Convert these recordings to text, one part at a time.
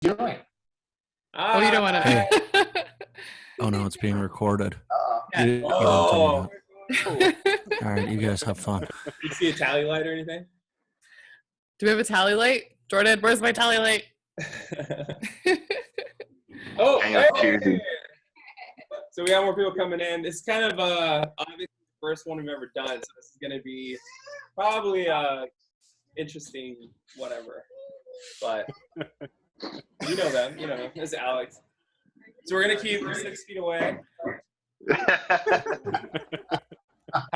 doing? Oh, you don't want to. Hey. Oh no, it's being recorded. Yeah. You don't tell me Oh. that. All right, you guys have fun. You see a tally light or anything? Do we have a tally light? Jordan, where's my tally light? Oh, Hang up, hey! cheersy. So we have more people coming in. It's kind of obviously the first one we've ever done, so this is going to be probably interesting, whatever. But you know them, you know. This is Alex. So we're going to keep 6 feet away.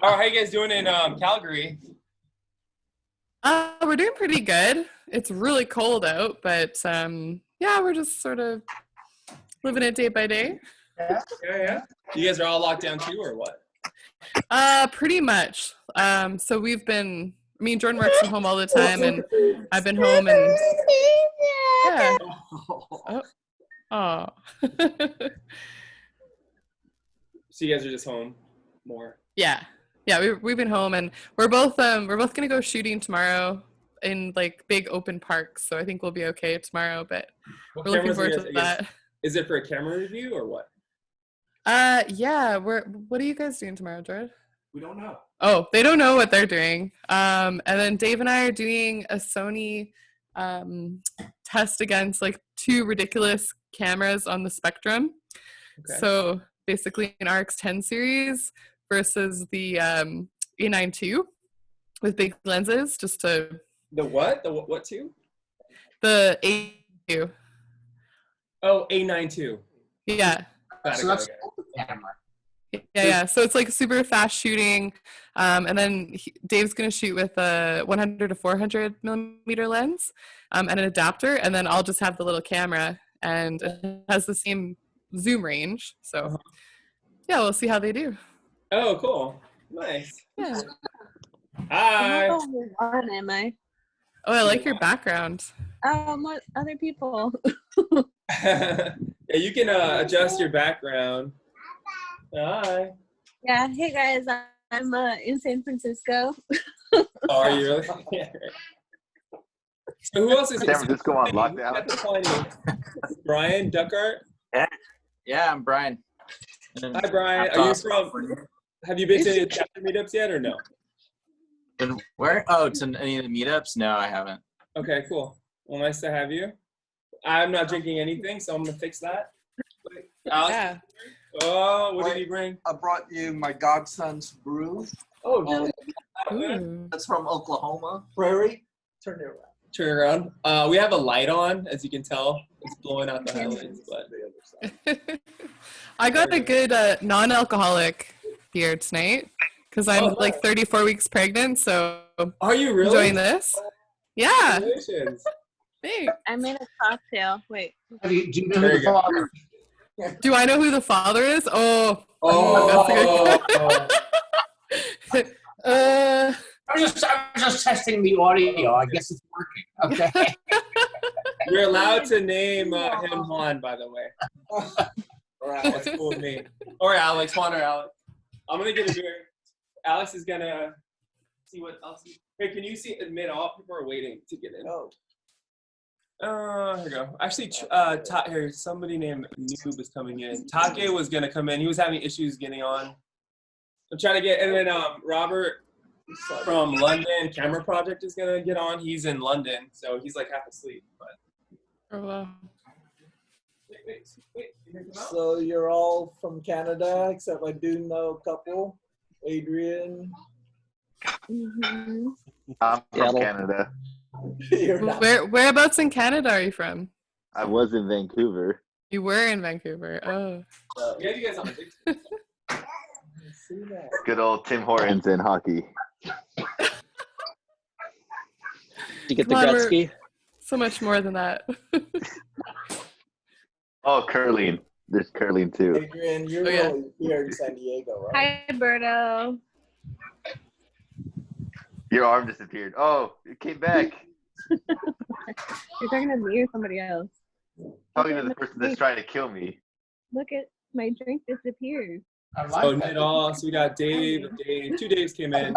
How are you guys doing in Calgary? We're doing pretty good. It's really cold out, but yeah, we're just sort of living it day by day. Yeah. You guys are all locked down too, or what? Pretty much. So we've been. I mean, Jordan works from home all the time, and I've been home, and yeah. Oh. So you guys are just home more? Yeah. We've been home, and we're both gonna go shooting tomorrow in like big open parks. So I think we'll be okay tomorrow. But What we're looking forward cameras to that. Is it for a camera review or what? Yeah. What are you guys doing tomorrow, Jordan? We don't know. Oh, they don't know what they're doing. And then Dave and I are doing a Sony test against like 2 ridiculous cameras on the Spectrum. Okay. So basically an RX10 series versus the A9 II with big lenses, just to... The what? The what two? The A2. Oh, A9 II. Yeah. So that's the camera. Yeah. So it's like super fast shooting. And then Dave's going to shoot with a 100 to 400 millimeter lens and an adapter. And then I'll just have the little camera, and it has the same zoom range. So yeah, we'll see how they do. Oh, cool. Nice. Yeah. Hi. I'm not the only one, am I? Oh, I like your background. What other people? Yeah, you can adjust your background. Hi. Yeah, hey guys, I'm in San Francisco. Oh, are you really? Yeah. So who else is San Francisco on lockdown. That's a funny name. Brian Duckart. Yeah, I'm Brian. Hi, Brian. Are you from? Have you been to any chapter meetups yet, or no? And where? Oh, to any of the meetups? No, I haven't. Okay, cool. Well, nice to have you. I'm not drinking anything, so I'm gonna fix that. Alex? Yeah. Oh, what did you bring? I brought you my godson's brew. Oh, really? Ooh. That's from Oklahoma. Prairie. Turn it around. Turn around. We have a light on, as you can tell. It's blowing out the highlights, but I got a good non-alcoholic beer tonight because I'm like 34 weeks pregnant, so are you really enjoying this? Yeah. Congratulations. Thanks. I made a cocktail. Wait. Do you know There who you the go. father? Do I know who the father is? Oh. Oh. That's a I'm just testing the audio. I guess it's working. Okay. You're allowed to name him Juan, by the way. That's cool with me. Or Alex, Juan or Alex. I'm gonna get a beer. Alex is gonna see what else. Hey, can you see? Admit all people are waiting to get in. Oh. Here we go. Actually, here somebody named Noob is coming in. Take was gonna come in. He was having issues getting on. I'm trying to get, and then Robert from London Camera Project is gonna get on. He's in London, so he's like half asleep. But Oh, wow. wait, you hear him out? So you're all from Canada, except I do know a couple. Adrian. Mm-hmm. I'm from Canada. You're not. Whereabouts in Canada are you from? I was in Vancouver. You were in Vancouver. Oh. Yeah, you guys on the See that. Good old Tim Hortons in hockey. You get the Come on, we're- Gretzky? So much more than that. Oh, curling. There's curling too. Adrian, you're Oh, yeah. really here in San Diego, right? Hi, Berto. Your arm disappeared. Oh, it came back. You're talking to me or somebody else? Talking to the person that's trying to kill me. Look at my drink disappeared. I So like Ned that. All, so we got Dave, two Daves came in.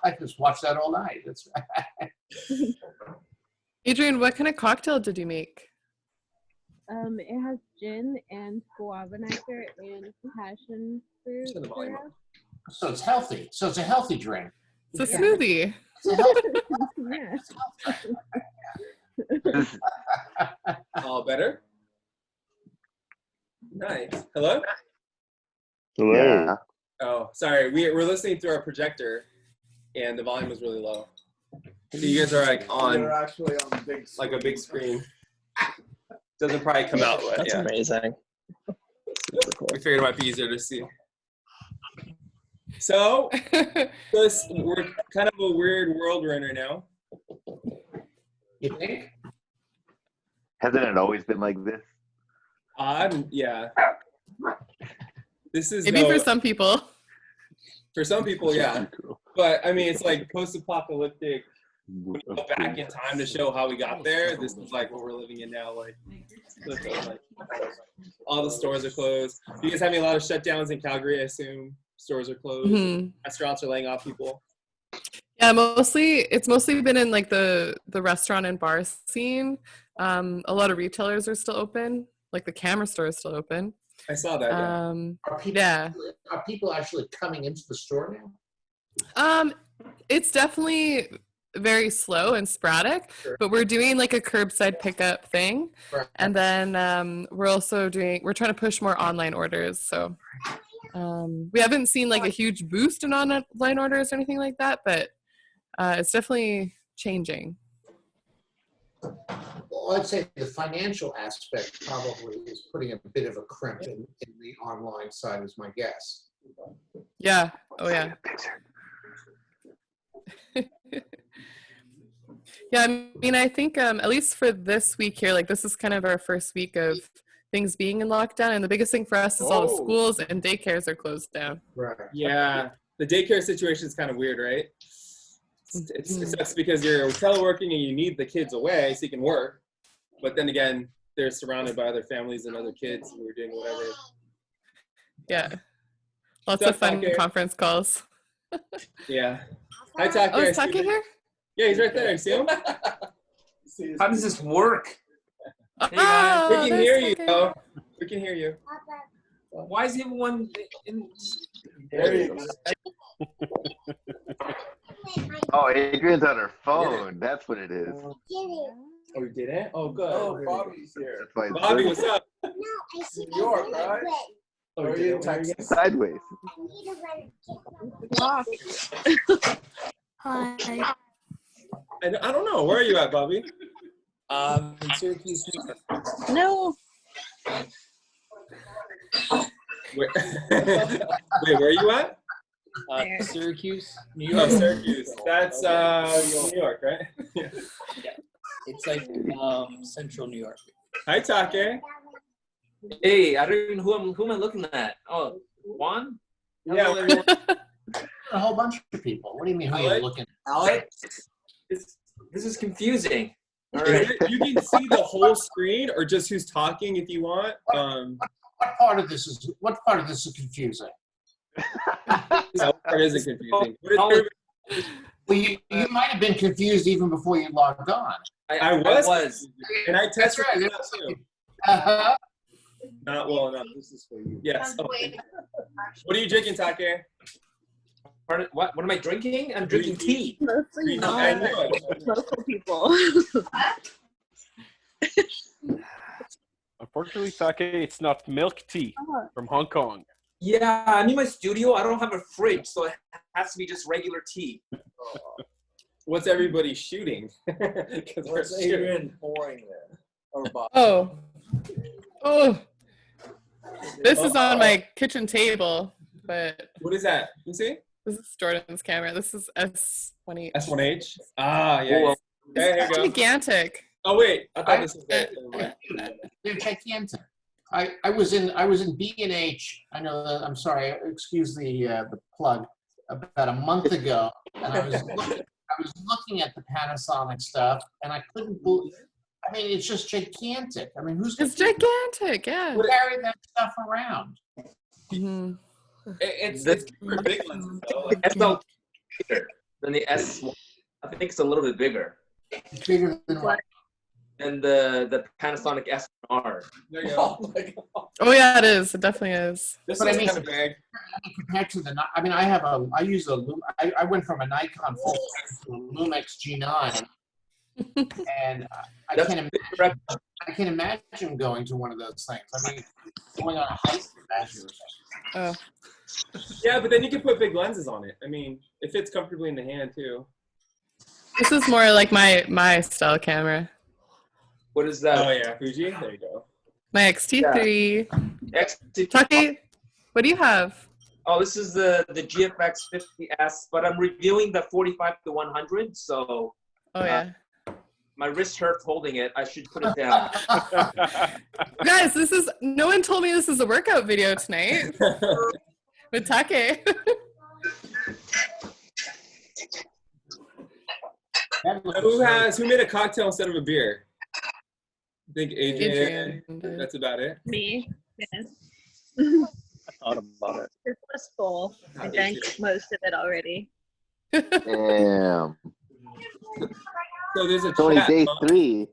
I just watched that all night. That's right. Adrian, what kind of cocktail did you make? It has gin and guava nectar and passion fruit Turn the volume up. syrup. So it's healthy. So it's a healthy drink. It's a Yeah. smoothie. It's a healthy Yeah. All better? Nice. Hello? Hello. Yeah. Oh, sorry. We're listening through our projector, and the volume was really low. So you guys are like on You're actually on the big like a big screen. Doesn't probably come out, but That's yeah. amazing. Super cool. We figured it might be easier to see. So we're kind of a weird world we're in right now. You think? Hasn't it always been like this? Yeah. This is Maybe for some people. For some people, yeah. But I mean, it's like post-apocalyptic. When you go back in time to show how we got there, this is like what we're living in now. Like all the stores are closed. You guys having a lot of shutdowns in Calgary, I assume. Stores are closed. Mhm. Restaurants are laying off people. Yeah, it's mostly been in like the restaurant and bar scene. A lot of retailers are still open. Like the camera store is still open. I saw that. Yeah. Are people actually coming into the store now? It's definitely very slow and sporadic, but we're doing like a curbside pickup thing. Right. And then we're trying to push more online orders. So we haven't seen like a huge boost in online orders or anything like that, but it's definitely changing. Well, I'd say the financial aspect probably is putting a bit of a crimp in the online side, is my guess. Yeah. Oh, yeah. Yeah, I mean, I think at least for this week here, like this is kind of our first week of things being in lockdown, and the biggest thing for us is all the schools and daycares are closed down. Right. Yeah. The daycare situation is kind of weird, right? It sucks because you're teleworking and you need the kids away so you can work. But then again, they're surrounded by other families and other kids who are doing whatever. Yeah. Lots of fun conference calls. Yeah. Hi, Taki. Oh, is Taki here? Yeah, he's right there. You see him? How does this work? Oh, We can hear you, Taki. though. We can hear you. Why is everyone in? There you go. Oh, Adrian's on her phone. That's what it is. Oh, you did it? Oh, good. Oh, Bobby's here. That's why it's Bobby, what's up? New York, right? Oh, Or you are did you it. in Texas? sideways. Hi. I don't know. Where are you at, Bobby? In Syracuse. No. Wait, where are you at? Syracuse, New Oh, York. Syracuse. That's New York, right? It's like central New York. Hi, Take. Hey, I don't even who am I looking at? Oh, Juan? Yeah. Hello, everyone. A whole bunch of people. What do you mean? Who are you Alex? looking? Alex, this is confusing. All Is right. it- you can see the whole screen or just who's talking if you want. What part of this is confusing? No, part isn't confusing. What is Oh, your- Well, you might have been confused even before you logged on. I was. And I That's tested right. it out too. Uh-huh. Not well enough. This is for you. Yes. Oh. What are you drinking, Take? Pardon, what am I drinking? I'm drinking tea. Mostly I knew it. local people. Unfortunately, sake, it's not milk tea from Hong Kong. Yeah, I'm in my studio. I don't have a fridge, so it has to be just regular tea. What's everybody shooting? 'Cause we're What's shooting. Adrian pouring there? Or Bob? Oh, this is on my kitchen table, but What is that? You see? this is Jordan's camera. This is S1H. S1H? Ah, yeah. Well, Hey, here you It's go. gigantic. Oh, wait. I thought this was it. They're gigantic. I was in B&H. I know that, I'm sorry. Excuse the plug. About a month ago, and I was looking at the Panasonic stuff, and I couldn't believe. I mean, it's just gigantic. I mean, who's It's gigantic, yeah. gonna carry that stuff around? Mhm. It's for big ones, though. SL bigger than the S1. I think it's a little bit bigger. It's bigger than what? than the Panasonic S1R. There you go. Oh my god. Oh yeah, it is. It definitely is. This But I one's mean- kind of big. Compared to the, I mean, I use a, I went from a Nikon full frame to a Lumix G9, and I That's can't imagine, I can't imagine going to one of those things. I mean, going on a hike with that. Oh. Yeah, but then you can put big lenses on it. I mean, it fits comfortably in the hand too. This is more like my style camera. What is that? Oh yeah, Fuji. There you go. My X-T3. XT. Taki, what do you have? Oh, this is the GFX 50S, but I'm reviewing the 45 to 100, so Oh yeah. my wrist hurts holding it. I should put it down. Guys, this is no one told me this is a workout video tonight with Take. Who made a cocktail instead of a beer? I think Adrian. Adrian. That's about it. Me. Yes. I thought about it. This was full. I drank most of it already. Damn. So there's a It's only chat, day huh? 3.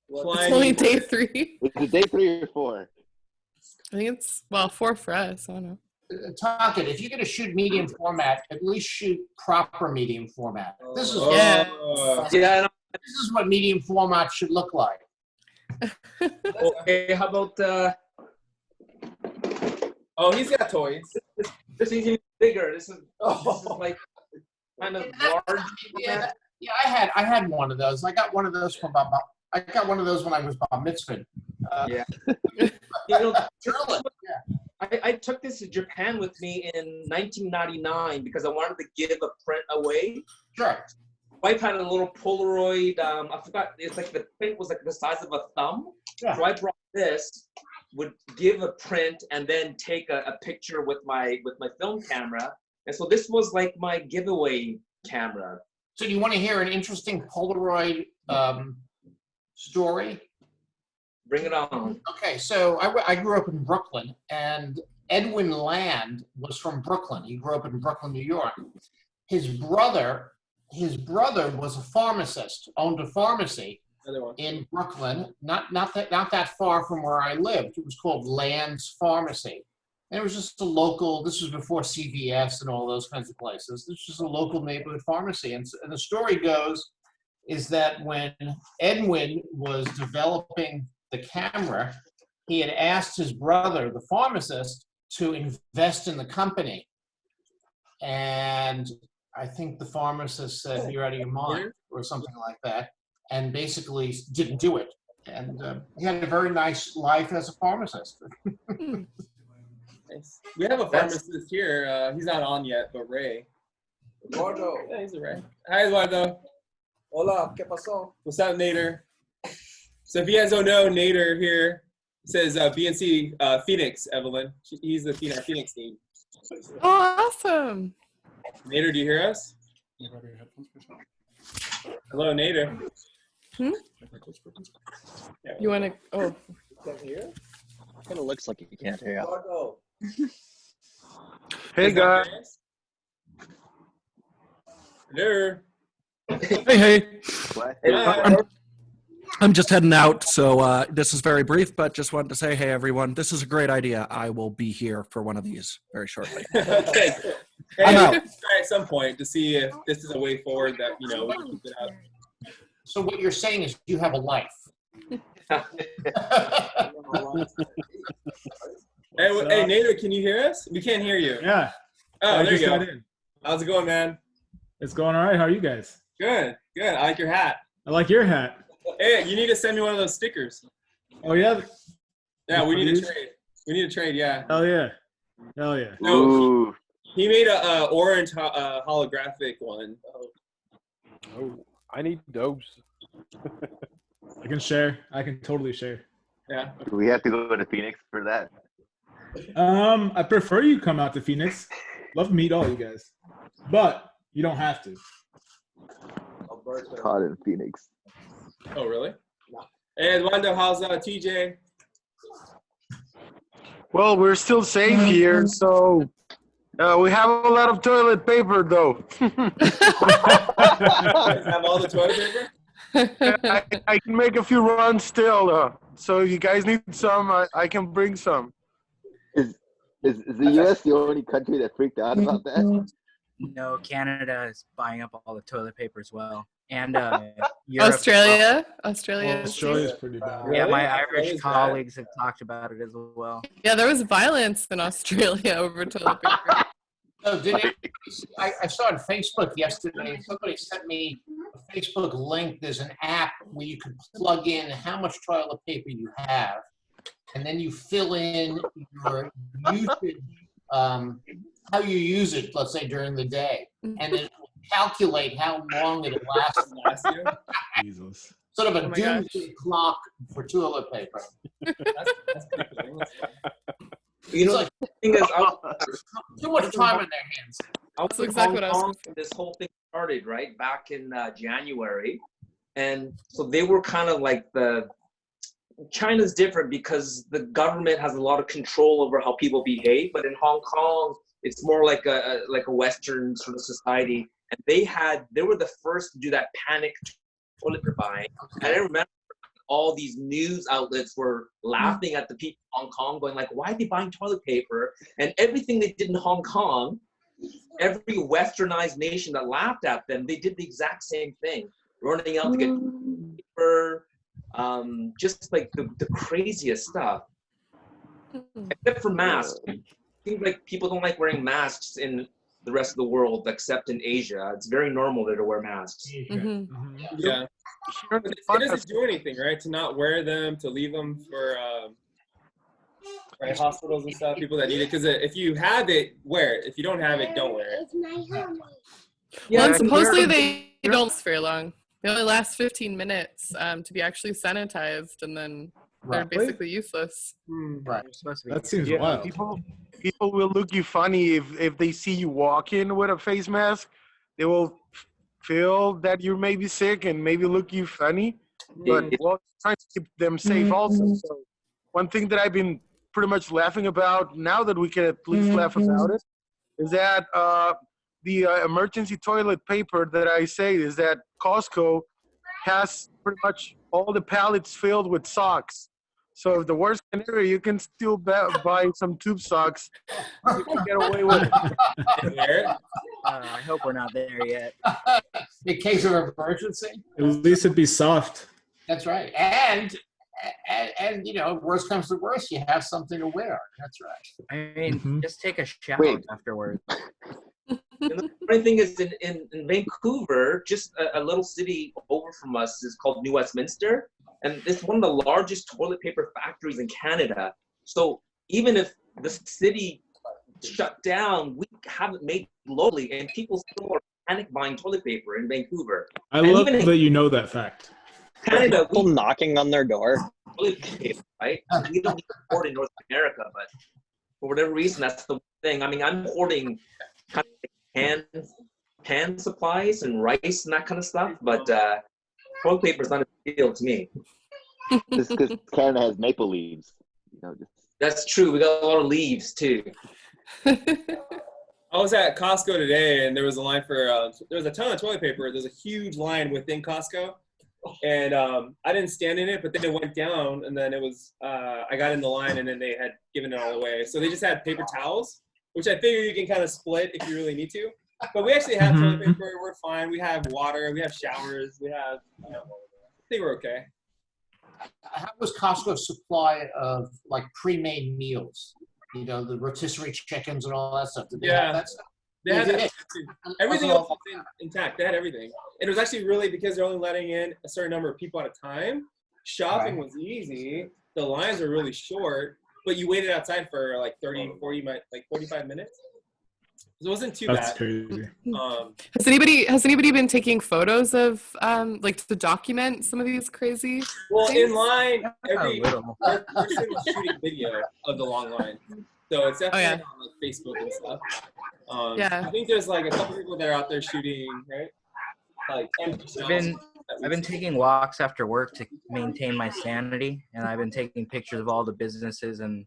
It's only day 3. Is it day 3 or 4? I think it's, well, 4 for us. I don't know. Talk it. If you're going to shoot medium format, at least shoot proper medium format. This is Yeah. Yeah. this is what medium format should look like. Okay. How about Oh, he's got toys. this is even bigger? This is like kind of large. Yeah, I had one of those. I got one of those from I got one of those when I was bar mitzvah. Yeah. You know, Truly. I took this to Japan with me in 1999 because I wanted to give a print away. Sure. Wife had a little Polaroid. I forgot. It's like the print was like the size of a thumb. Yeah. So I brought this, would give a print, and then take a picture with my film camera. And so this was like my giveaway camera. So do you want to hear an interesting Polaroid story? Bring it on. Okay, so I grew up in Brooklyn, and Edwin Land was from Brooklyn. He grew up in Brooklyn, New York. His brother was a pharmacist, owned a pharmacy in Brooklyn, not that far from where I lived. It was called Land's Pharmacy. And it was just a local, this was before CVS and all those kinds of places. This was just a local neighborhood pharmacy. And the story goes is that when Edwin was developing the camera, he had asked his brother, the pharmacist, to invest in the company. And I think the pharmacist said, "You're out of your mind," or something like that, and basically didn't do it. And he had a very nice life as a pharmacist. Nice. We have a pharmacist here. He's not on yet, but Ray. Eduardo. Yeah, he's a Ray. Hi, Eduardo. Hola, ¿qué pasó? What's up, Nader? So if you guys don't know, Nader here says BNC Phoenix, Evelyn. He's the Phoenix team. Oh, awesome. Nader, do you hear us? Hello, Nader. You want to, oh. Can't hear? Kind of looks like you can't hear. Eduardo. Hey, guys. Hello. Hey. What? I'm just heading out, so this is very brief, but just wanted to say, hey, everyone, this is a great idea. I will be here for one of these very shortly. Okay. Hey, I'm we out. can try at some point to see if this is a way forward that, we can keep it up. So what you're saying is you have a life. Hey, Nader, can you hear us? We can't hear you. Yeah. Oh, I there you just go. got in. How's it going, man? It's going all right. How are you guys? Good, good. I like your hat. I like your hat. Hey, you need to send me one of those stickers. Oh, yeah? Yeah, we need Please? to trade. We need to trade, yeah. Hell yeah. Hell yeah. No, Ooh. he made a orange holographic one. Oh, I need those. I can share. I can totally share. Yeah. Do we have to go to Phoenix for that? I prefer you come out to Phoenix. Love to meet all you guys. But you don't have to. Caught in Phoenix. Oh, really? Hey, Eduardo, how's TJ? Well, we're still safe here, so we have a lot of toilet paper, though. You guys have all the toilet paper? I can make a few runs still. So if you guys need some, I can bring some. Is the U.S. the only country that freaked out about that? No, Canada is buying up all the toilet paper as well, and Europe. Australia. Well, Australia's Australia's pretty bad. Yeah, my Really? Irish Australia's colleagues have talked about it as well. Yeah, there was violence in Australia over toilet paper. So I saw on Facebook yesterday, somebody sent me a Facebook link. There's an app where you can plug in how much toilet paper you have, and then you fill in your usage, how you use it, let's say during the day, and it will calculate how long it'll last you. Jesus. Sort of a Oh my gosh. doomsday clock for toilet paper. That's pretty cool. You know, It's the thing is, Too much time in their hands. I was That's in exactly what I was Hong gonna Kong when this whole thing started, right? Back in January. And so they were kind of like China's different because the government has a lot of control over how people behave. But in Hong Kong, it's more like a Western sort of society. And they were the first to do that panic toilet paper buying. And I remember all these news outlets were laughing at the people in Hong Kong, going like, why are they buying toilet paper? And everything they did in Hong Kong, every westernized nation that laughed at them, they did the exact same thing, running out to get paper, just like the craziest stuff. Except for masks. It seems like people don't like wearing masks in the rest of the world, except in Asia. It's very normal there to wear masks. Yeah. But it doesn't do anything, right? To not wear them, to leave them for right, hospitals and stuff, people that need it. Because if you have it, wear it. If you don't have it, don't wear it. Well, and supposedly they don't last very long. They only last 15 minutes to be actually sanitized, and then they're basically useless. Right. That seems Yeah, wild. people will look you funny if they see you walking with a face mask. They will feel that you may be sick and maybe look you funny. But well, trying to keep them safe also. So one thing that I've been pretty much laughing about now that we can at least laugh about it is that the emergency toilet paper that I say is that Costco has pretty much all the pallets filled with socks. So if the worst scenario, you can still buy some tube socks. You can get away with it. I hope we're not there yet. In case of emergency. At least it'd be soft. That's right. And you know, worst comes to worst, you have something to wear. That's right. I mean, just take a shower afterwards. And the funny thing is, in Vancouver, just a little city over from us is called New Westminster, and it's one of the largest toilet paper factories in Canada. So even if the city shut down, we haven't made locally, and people still are panic buying toilet paper in Vancouver. I And love even in that you know that fact. Canada, People knocking on their door. toilet paper, right? We don't need to hoard in North America, but for whatever reason, that's the thing. I mean, I'm hoarding kind of canned supplies and rice and that kind of stuff, but toilet paper is not a big deal to me. Just because Canada has maple leaves. You know, just... That's true. We got a lot of leaves too. I was at Costco today, and there was a line for there was a ton of toilet paper. There's a huge line within Costco, and I didn't stand in it, but then it went down, and then it was I got in the line, and then they had given it all away. So they just had paper towels, which I figure you can kind of split if you really need to. But we actually have toilet paper. We're fine. We have water. We have showers. We have, you know, I think we're okay. How was Costco's supply of like pre-made meals? You know, the rotisserie chickens and all that stuff. Did they have that stuff? They had did. that too. Everything else was intact. They had everything. And it was actually really because they're only letting in a certain number of people at a time. Shopping was easy. The lines were really short, but you waited outside for like 30, 40, like 45 minutes. So it wasn't too That's bad. crazy. Has anybody been taking photos of like to document some of these crazy Well, things? in line, every person was shooting video of the long line. So it's definitely on like Facebook and stuff. I think there's like a couple people that are out there shooting, right? Like empty shots. I've been taking walks after work to maintain my sanity, and I've been taking pictures of all the businesses and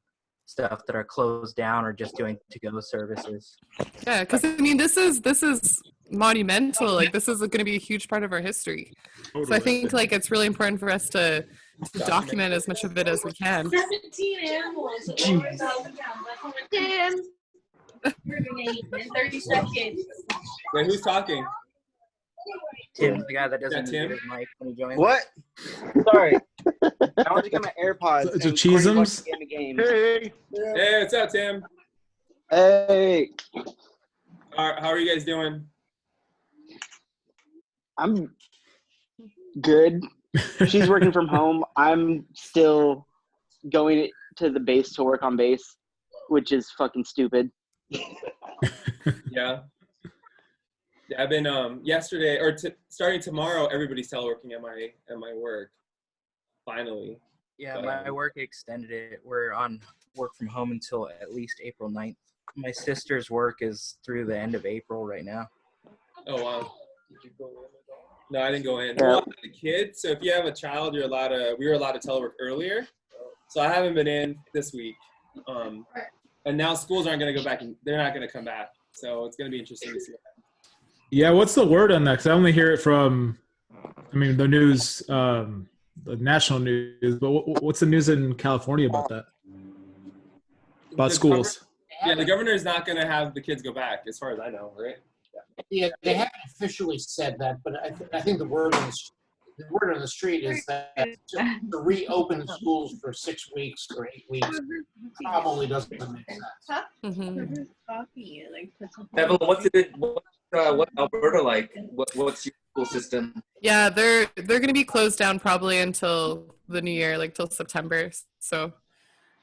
stuff that are closed down or just doing to-go services. Yeah, because I mean, this is monumental. Like this is going to be a huge part of our history. So I think like it's really important for us to document as much of it as we can. 17 animals. Jeez. Damn. We're gonna eat in 30 seconds. Wait, who's talking? Tim's the guy that doesn't Yeah, Tim. use his mic when he joins. What? Sorry. I want to get my AirPods. It's a and Corey Cheesums? wants to get in the game. Hey. Hey, what's up, Tim? Hey, How are you guys doing? I'm good. She's working from home. I'm still going to the base to work on base, which is fucking stupid. Yeah. Yeah, I've been yesterday or starting tomorrow. Everybody's teleworking at my work. Finally. Yeah, my work extended it. We're on work from home until at least April 9th. My sister's work is through the end of April right now. Oh wow. Did you go in? No, I didn't go in. Yeah. Well, I have a kid, so if you have a child, we were allowed to telework earlier. So I haven't been in this week. And now schools aren't going to go back, and they're not going to come back. So it's going to be interesting to see what happens. Yeah, what's the word on that? 'Cause I only hear it from, the news, the national news. But what's the news in California about that? About The schools? Yeah, the governor is not going to have the kids go back, as far as I know, right? Yeah, they haven't officially said that, but I think the word on the street is that to reopen schools for 6 weeks or 8 weeks probably doesn't make sense. Mm-hmm. Evelyn, what's Alberta like? What's your school system? Yeah, they're going to be closed down probably until the new year, like till September. So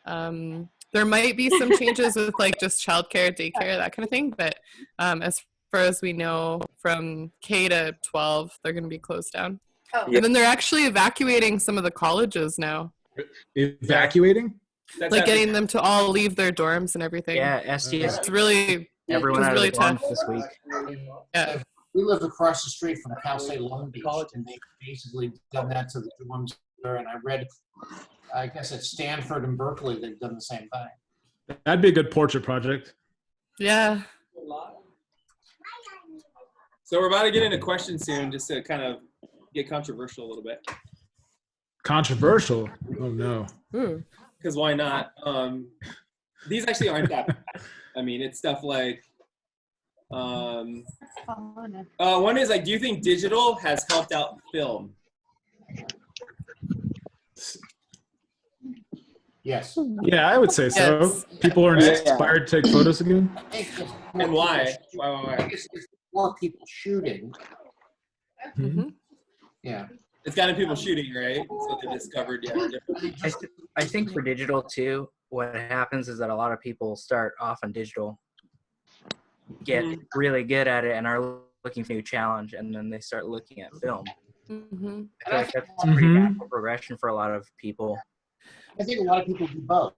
there might be some changes with like just childcare, daycare, that kind of thing. But as far as we know, from K to 12, they're going to be closed down. Oh. And then they're actually evacuating some of the colleges now. Evacuating? Like getting them to all leave their dorms and everything. Yeah, SDS. It's really, Everyone it's out really of the dorms tough. this week. Yeah. We live across the street from Cal State Long Beach, and they've basically done that to the dorms there. And I read, I guess at Stanford and Berkeley, they've done the same thing. That'd be a good portrait project. Yeah. So we're about to get into questions soon, just to kind of get controversial a little bit. Controversial? Oh, no. Because why not? These actually aren't that bad. It's stuff like, one is like, do you think digital has helped out film? Yes. Yeah, I would say so. Yes. People are inspired to take photos again. And why? Why? It's more people shooting. Mm-hmm. Yeah. It's gotten people shooting, right? So they discovered, I think for digital too, what happens is that a lot of people start off on digital, get really good at it, and are looking for a new challenge, and then they start looking at film. Mm-hmm. I feel like that's a pretty natural progression for a lot of people. I think a lot of people do both.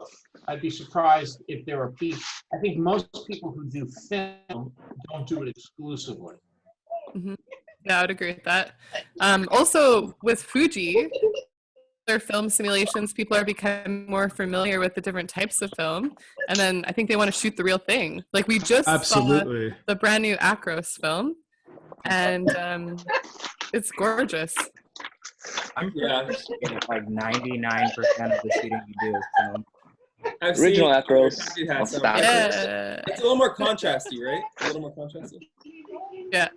I'd be surprised if there are people. I think most people who do film don't do it exclusively. Mm-hmm. Yeah, I would agree with that. Also, with Fuji, their film simulations, people are becoming more familiar with the different types of film. And then I think they want to shoot the real thing. Like we just saw the brand new Acros film, and it's gorgeous. I'm like 99% of the shooting you do is film. I've Original seen Acros. Yeah. It's a little more contrasty, right? A little more contrasty. Yeah.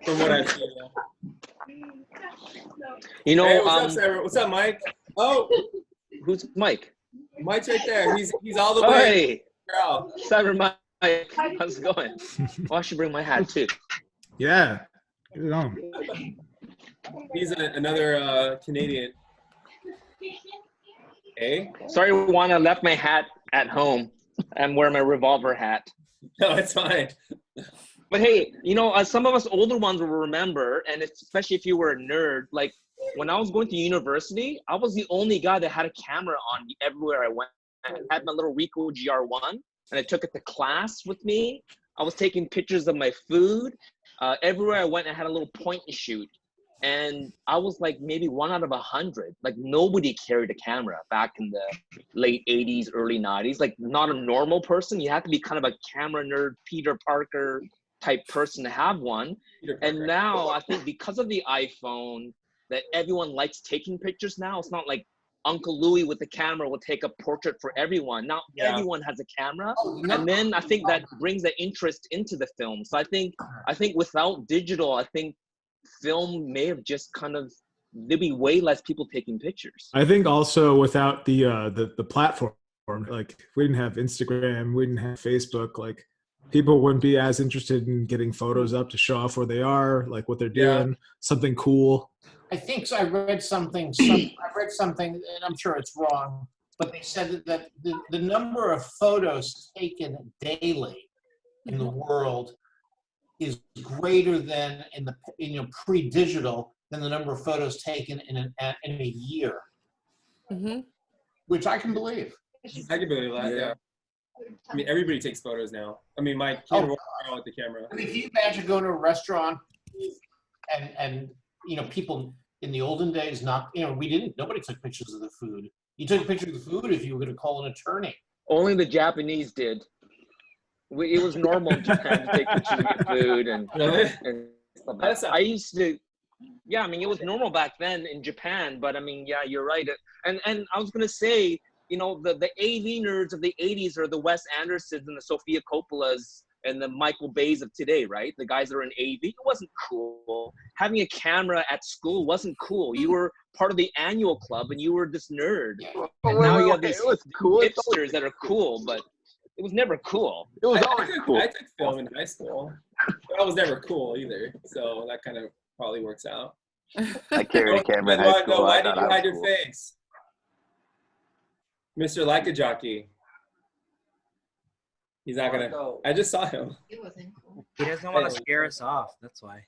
From what I've seen. You know, hey, what's up, Sarah? What's up, Mike? Oh, who's Mike? Mike's right there. He's all the way. Hey, Cyber Mike, how's it going? Oh, I should bring my hat too. Yeah. Get it on. He's another Canadian. Hey. Sorry, Juana, left my hat at home. I'm wearing my revolver hat. No, it's fine. But hey, you know, some of us older ones will remember, and especially if you were a nerd, like when I was going to university, I was the only guy that had a camera on me everywhere I went. I had my little Ricoh GR1, and I took it to class with me. I was taking pictures of my food. Everywhere I went, I had a little point and shoot. And I was like maybe 1 out of 100. Like nobody carried a camera back in the late 80s, early 90s. Like not a normal person. You have to be kind of a camera nerd, Peter Parker, type person to have one. And now I think because of the iPhone, that everyone likes taking pictures now. It's not like Uncle Louis with the camera will take a portrait for everyone. Now everyone has a camera, and then I think that brings the interest into the film. So I think without digital, I think film may have just kind of, there'd be way less people taking pictures. I think also without the platform, like if we didn't have Instagram, we didn't have Facebook, like people wouldn't be as interested in getting photos up to show off where they are, like what they're doing, something cool. I think so. I read something, and I'm sure it's wrong, but they said that the number of photos taken daily in the world is greater than in pre-digital than the number of photos taken in a year, which I can believe. I can believe that. Yeah. I mean, everybody takes photos now. I mean, my camera walks around with the camera. I mean, can you imagine going to a restaurant and people in the olden days, nobody took pictures of the food. You took a picture of the food if you were going to call an attorney. Only the Japanese did. It was normal in Japan to take pictures of your food and stuff like that. I used to, yeah, I mean, it was normal back then in Japan, but I mean, yeah, you're right. And I was going to say, the AV nerds of the 80s are the Wes Andersons and the Sofia Coppolas and the Michael Bays of today, right? The guys that are in AV. It wasn't cool. Having a camera at school wasn't cool. You were part of the annual club and you were this nerd. And now you have these hipsters that are cool, but it was never cool. It was always cool. I took film in high school. But I was never cool either. So that kind of probably works out. I carried a camera in high school. Why did you hide your face? Mr. Leica Jockey. He's not gonna. I just saw him. He wasn't cool. He doesn't want to scare us off. That's why.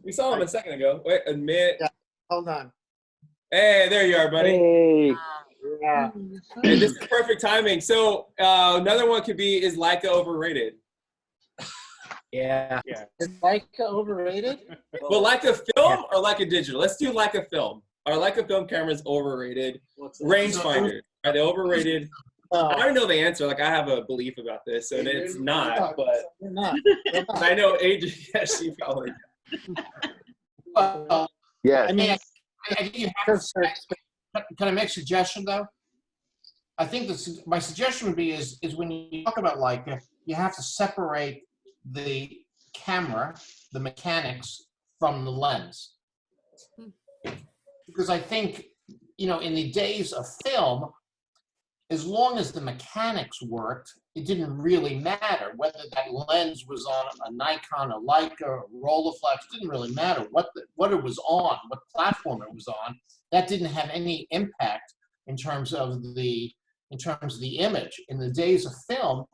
We saw him a second ago. Wait, admit. Yeah, hold on. Hey, there you are, buddy. Hey. Yeah. Hey, this is perfect timing. So another one could be: is Leica overrated? Yeah. Is Leica overrated? Well, Leica film or Leica digital? Let's do Leica film. Are Leica film cameras overrated? Rangefinder, are they overrated? I don't know the answer. Like, I have a belief about this, and it's not. But I know Adrian. Yeah, she probably. Yeah. I mean, I think you have to. Can I make a suggestion though? I think my suggestion would be is when you talk about Leica, you have to separate the camera, the mechanics, from the lens. Because I think, in the days of film, as long as the mechanics worked, it didn't really matter whether that lens was on a Nikon, a Leica, a Rolleiflex. It didn't really matter what it was on, what platform it was on. That didn't have any impact in terms of the image. In the days of film,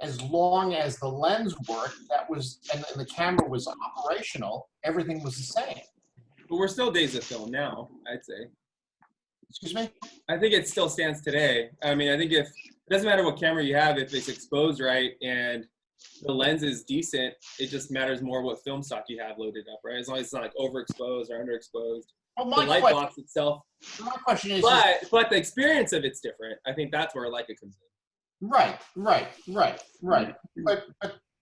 as long as the lens worked, and the camera was operational, everything was the same. But we're still days of film now, I'd say. Excuse me? I think it still stands today. I mean, I think it doesn't matter what camera you have, if it's exposed right and the lens is decent, it just matters more what film stock you have loaded up, right? As long as it's not like overexposed or underexposed. Well, the light box itself. My question is, but the experience of it's different. I think that's where Leica comes in. Right.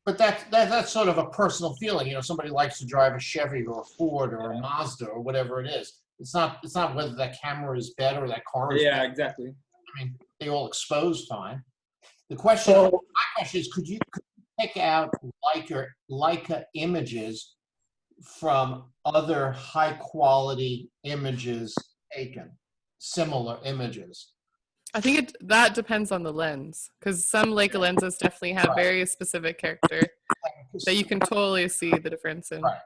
But that's sort of a personal feeling. Somebody likes to drive a Chevy or a Ford or a Mazda or whatever it is. It's not whether that camera is better or that car is better. Exactly. I mean, they all expose fine. My question is, could you pick out Leica images from other high quality images taken, similar images? I think that depends on the lens, because some Leica lenses definitely have very specific character that you can totally see the difference in. Right.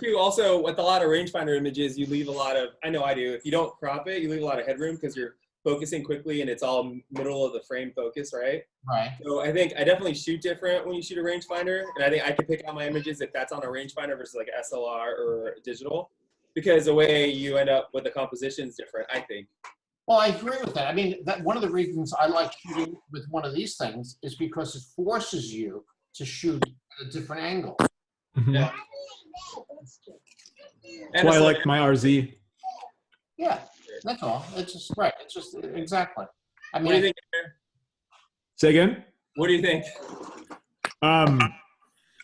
Two, also with a lot of rangefinder images, you leave a lot of, I know I do, if you don't crop it, you leave a lot of headroom because you're focusing quickly and it's all middle of the frame focus, right? Right. So I think I definitely shoot different when you shoot a rangefinder, and I think I can pick out my images if that's on a rangefinder versus like SLR or digital, because the way you end up with the composition is different, I think. Well, I agree with that. I mean, one of the reasons I like shooting with one of these things is because it forces you to shoot at a different angle. Mm-hmm. Yeah. That's why I like my RZ. Yeah, that's all. It's just right. It's just exactly. I mean, what do you think? Say again? What do you think?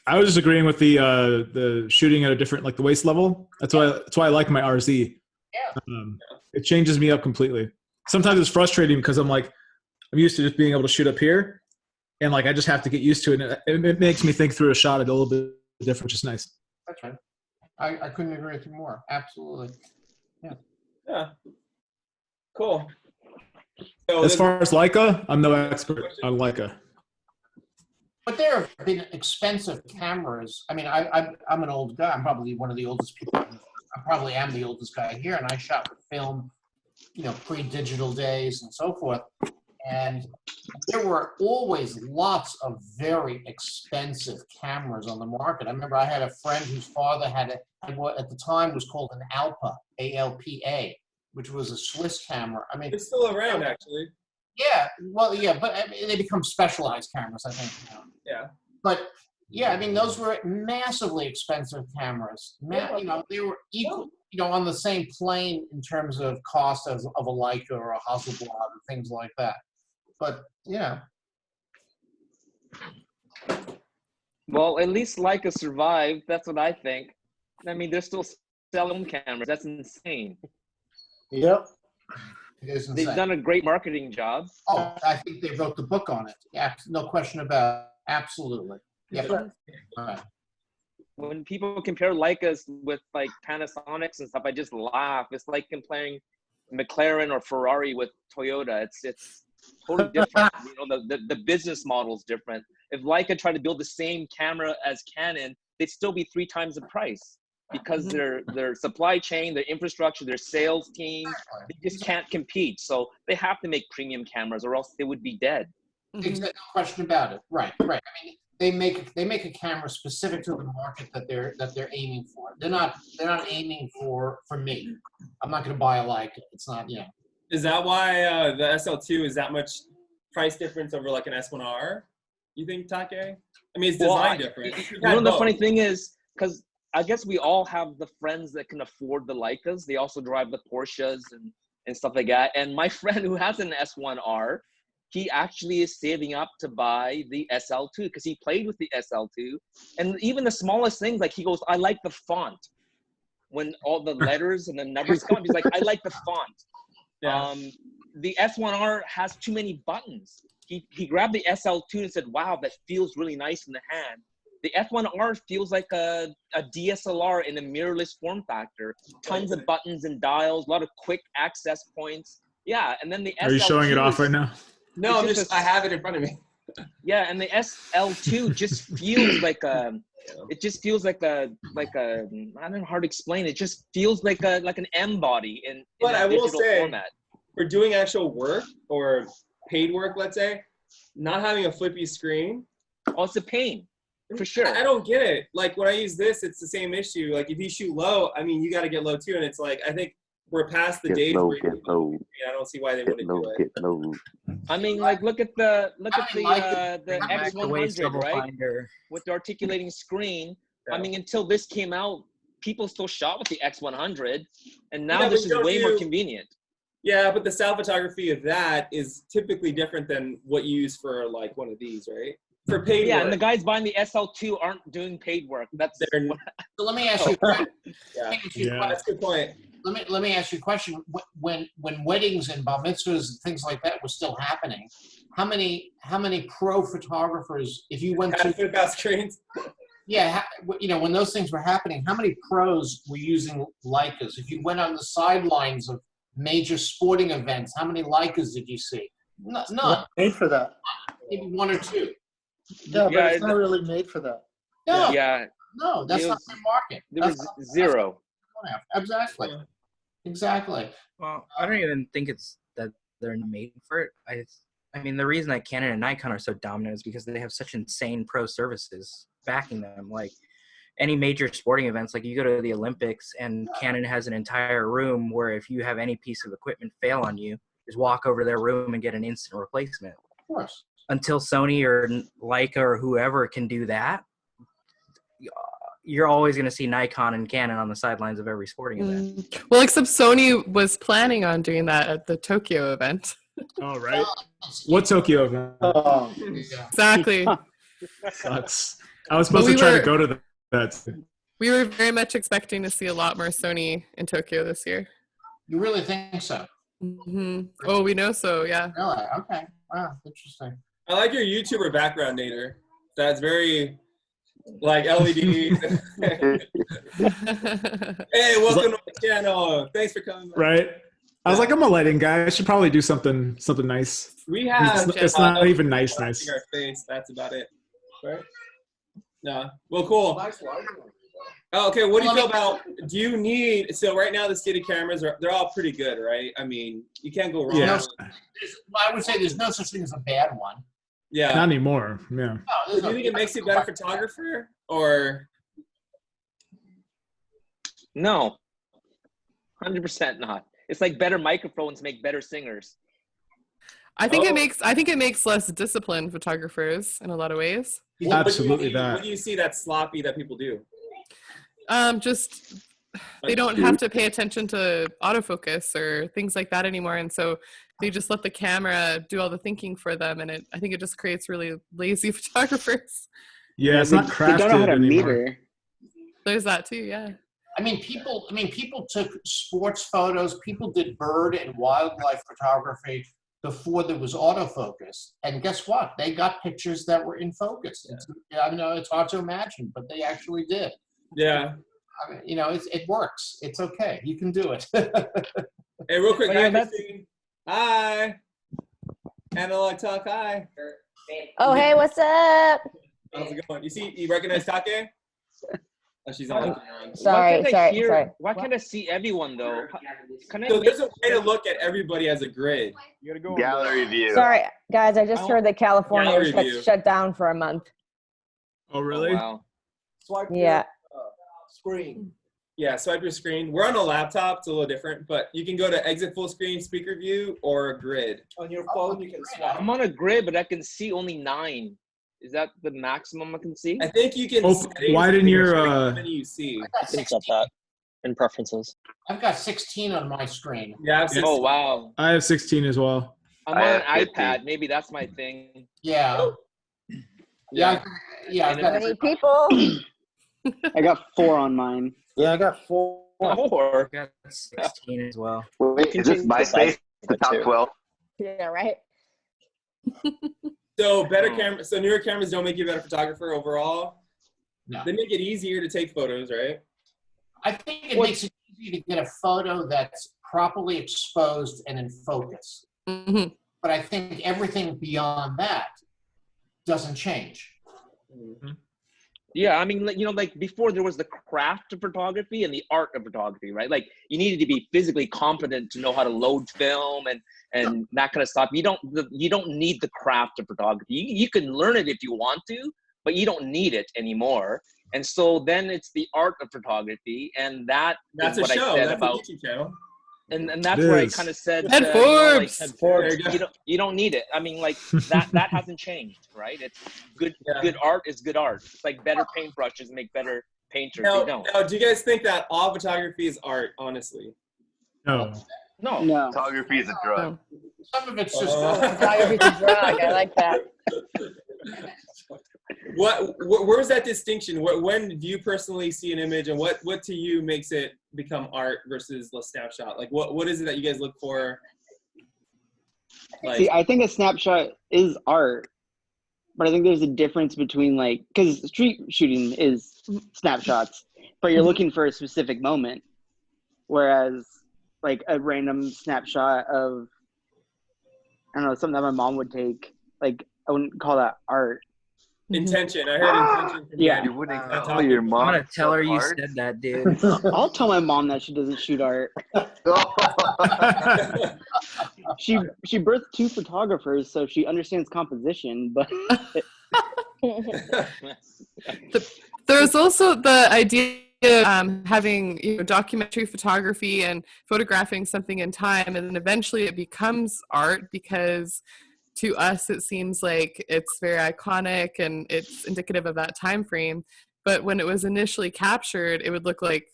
I was just agreeing with the shooting at a different, like the waist level. That's why I like my RZ. Yeah. It changes me up completely. Sometimes it's frustrating because I'm used to just being able to shoot up here, and like I just have to get used to it. And it makes me think through a shot a little bit different, which is nice. That's right. I couldn't agree with you more. Absolutely. Yeah. Yeah. Cool. So As far as Leica, I'm no expert on Leica. But there have been expensive cameras. I mean, I'm an old guy. I'm probably one of the oldest people. I probably am the oldest guy here, and I shot with film, pre-digital days and so forth. And there were always lots of very expensive cameras on the market. I remember I had a friend whose father had what at the time was called an Alpa, A-L-P-A, which was a Swiss camera. I mean, it's still around, actually. Yeah, well, yeah, but I mean, they become specialized cameras, I think. Yeah. But yeah, I mean, those were massively expensive cameras. They were equal, on the same plane in terms of cost of a Leica or a Hasselblad and things like that. But yeah. Well, at least Leica survived. That's what I think. I mean, they're still selling cameras. That's insane. Yep. They've done a great marketing job. Oh, I think they wrote the book on it. Yeah, no question about it. Absolutely. Yep. All right. When people compare Leicas with like Panasonics and stuff, I just laugh. It's like comparing McLaren or Ferrari with Toyota. It's totally different. The business model is different. If Leica tried to build the same camera as Canon, they'd still be 3 times the price because their supply chain, their infrastructure, their sales team, they just can't compete. So they have to make premium cameras or else they would be dead. No question about it. Right. I mean, they make a camera specific to the market that they're aiming for. They're not aiming for me. I'm not going to buy a Leica. It's not. Is that why the SL2 is that much price difference over like an S1R? You think, Take? I mean, it's design different. The funny thing is, because I guess we all have the friends that can afford the Leicas. They also drive the Porsches and stuff like that. And my friend who has an S1R, he actually is saving up to buy the SL2 because he played with the SL2. And even the smallest things, like he goes, I like the font. When all the letters and the numbers come, he's like, I like the font. Yeah. The S1R has too many buttons. He grabbed the SL2 and said, wow, that feels really nice in the hand. The F1R feels like a DSLR in a mirrorless form factor. Tons of buttons and dials, a lot of quick access points. Yeah, and then the SL2 Are you showing it off right now? No, I have it in front of me. Yeah, and the SL2 just feels like I don't know how to explain it. It just feels like an M body in a digital format. For doing actual work or paid work, let's say, not having a flippy screen. Oh, it's a pain. For sure. I don't get it. Like when I use this, it's the same issue. Like if you shoot low, I mean, you got to get low too. And it's like, I think we're past the days where I don't see why they wouldn't do it. I mean, like look at the X100, right? With the articulating screen. I mean, until this came out, people still shot with the X100, and now this is way more convenient. Yeah, but the style photography of that is typically different than what you use for like one of these, right? For paid work. And the guys buying the SL2 aren't doing paid work. So let me ask you a question. That's a good point. Let me ask you a question. When weddings and bar mitzvahs and things like that were still happening, how many pro photographers, if you went to flip out screens? Yeah, when those things were happening, how many pros were using Leicas? If you went on the sidelines of major sporting events, how many Leicas did you see? None. Made for that. Maybe 1 or 2. Yeah, but it's not really made for that. No. Yeah. No, that's not the market. There was zero. Exactly. Well, I don't even think it's that they're made for it. I mean, the reason that Canon and Nikon are so dominant is because they have such insane pro services backing them. Like any major sporting events, like you go to the Olympics and Canon has an entire room where if you have any piece of equipment fail on you, just walk over to their room and get an instant replacement. Of course. Until Sony or Leica or whoever can do that, you're always going to see Nikon and Canon on the sidelines of every sporting event. Well, except Sony was planning on doing that at the Tokyo event. All right. What Tokyo event? Exactly. Sucks. I was supposed But to try to go to that. We were very much expecting to see a lot more Sony in Tokyo this year. You really think so? Oh, we know so, yeah. Really? Okay. Wow, interesting. I like your YouTuber background, Nader. That's very like LEDs. Hey, welcome to my channel. Thanks for coming. Right. I was like, I'm a lighting guy. I should probably do something nice. We have. It's not even nice. Our face. That's about it. Right? No. Well, cool. Oh, okay. What do you feel about? Do you need? So right now the state of cameras they're all pretty good, right? I mean, you can't go wrong. Yeah. Well, I would say there's no such thing as a bad one. Yeah. Not anymore. Yeah. No, do you think it makes you a better photographer, or? No. 100% not. It's like better microphones make better singers. I think it makes less disciplined photographers in a lot of ways. Absolutely What do you see that's sloppy that people do? Just they don't have to pay attention to autofocus or things like that anymore, and so they just let the camera do all the thinking for them, and I think it just creates really lazy photographers. Yeah, it's not crafted They don't know how to anymore. meter. There's that too, yeah. I mean, people took sports photos. People did bird and wildlife photography before there was autofocus. And guess what? They got pictures that were in focus. I know it's hard to imagine, but they actually did. Yeah. I mean, it works. It's okay. You can do it. Hey, real quick, hi. Analog Talk, hi. Oh, hey, what's up? How's it going? You recognize Take? Oh, she's on. Sorry. Why can't I see everyone though? So there's a way to look at everybody as a grid. You gotta go gallery view. Sorry, guys. I just heard that California Gallery was view. shut down for a month. Oh, really? Wow. Swipe Yeah. your, screen. Yeah, swipe your screen. We're on a laptop, it's a little different, but you can go to exit full screen, speaker view, or a grid. On your phone, you can swipe. I'm on a grid, but I can see only 9. Is that the maximum I can see? I think you can. Widen your. How many you see? I can set that in preferences. I've got 16 on my screen. Yeah, I've Oh wow. I have 16 as well. I'm on an iPad. Maybe that's my thing. Yeah. Yeah. How many people? I got 4 on mine. Yeah, I got 4. I got 16 as well. Wait, is this MySpace, the top 12? Yeah, right. So better camera. So newer cameras don't make you a better photographer overall. No. They make it easier to take photos, right? I think it makes it easy to get a photo that's properly exposed and in focus. Mm-hmm. But I think everything beyond that doesn't change. Mm-hmm. Yeah, I mean, like before there was the craft of photography and the art of photography, right? Like you needed to be physically competent to know how to load film and that kind of stuff. You don't need the craft of photography. You can learn it if you want to, but you don't need it anymore. And so then it's the art of photography, and that's what I said about. That's a YouTube channel. And that's where I kind of said, Ed Forbes. you don't need it. I mean, like that hasn't changed, right? It's good. Yeah. Good art is good art. It's like better paintbrushes make better painters. Now, They don't. now, do you guys think that all photography is art? Honestly, No. No. Photography is a drug. Some of it's just Photography's a drug. I like that. Where's that distinction? When do you personally see an image, and what to you makes it become art versus a snapshot? Like what is it that you guys look for? Like, See, I think a snapshot is art, but I think there's a difference between because street shooting is snapshots, but you're looking for a specific moment, whereas like a random snapshot of, I don't know, something that my mom would take, like I wouldn't call that art. intention. I heard intention. From Yeah. you. You wouldn't tell your I'm mom. gonna tell her you art? said that, dude. I'll tell my mom that she doesn't shoot art. She birthed 2 photographers, so she understands composition, but There's also the idea of having documentary photography and photographing something in time, and then eventually it becomes art because to us it seems like it's very iconic and it's indicative of that time frame. But when it was initially captured, it would look like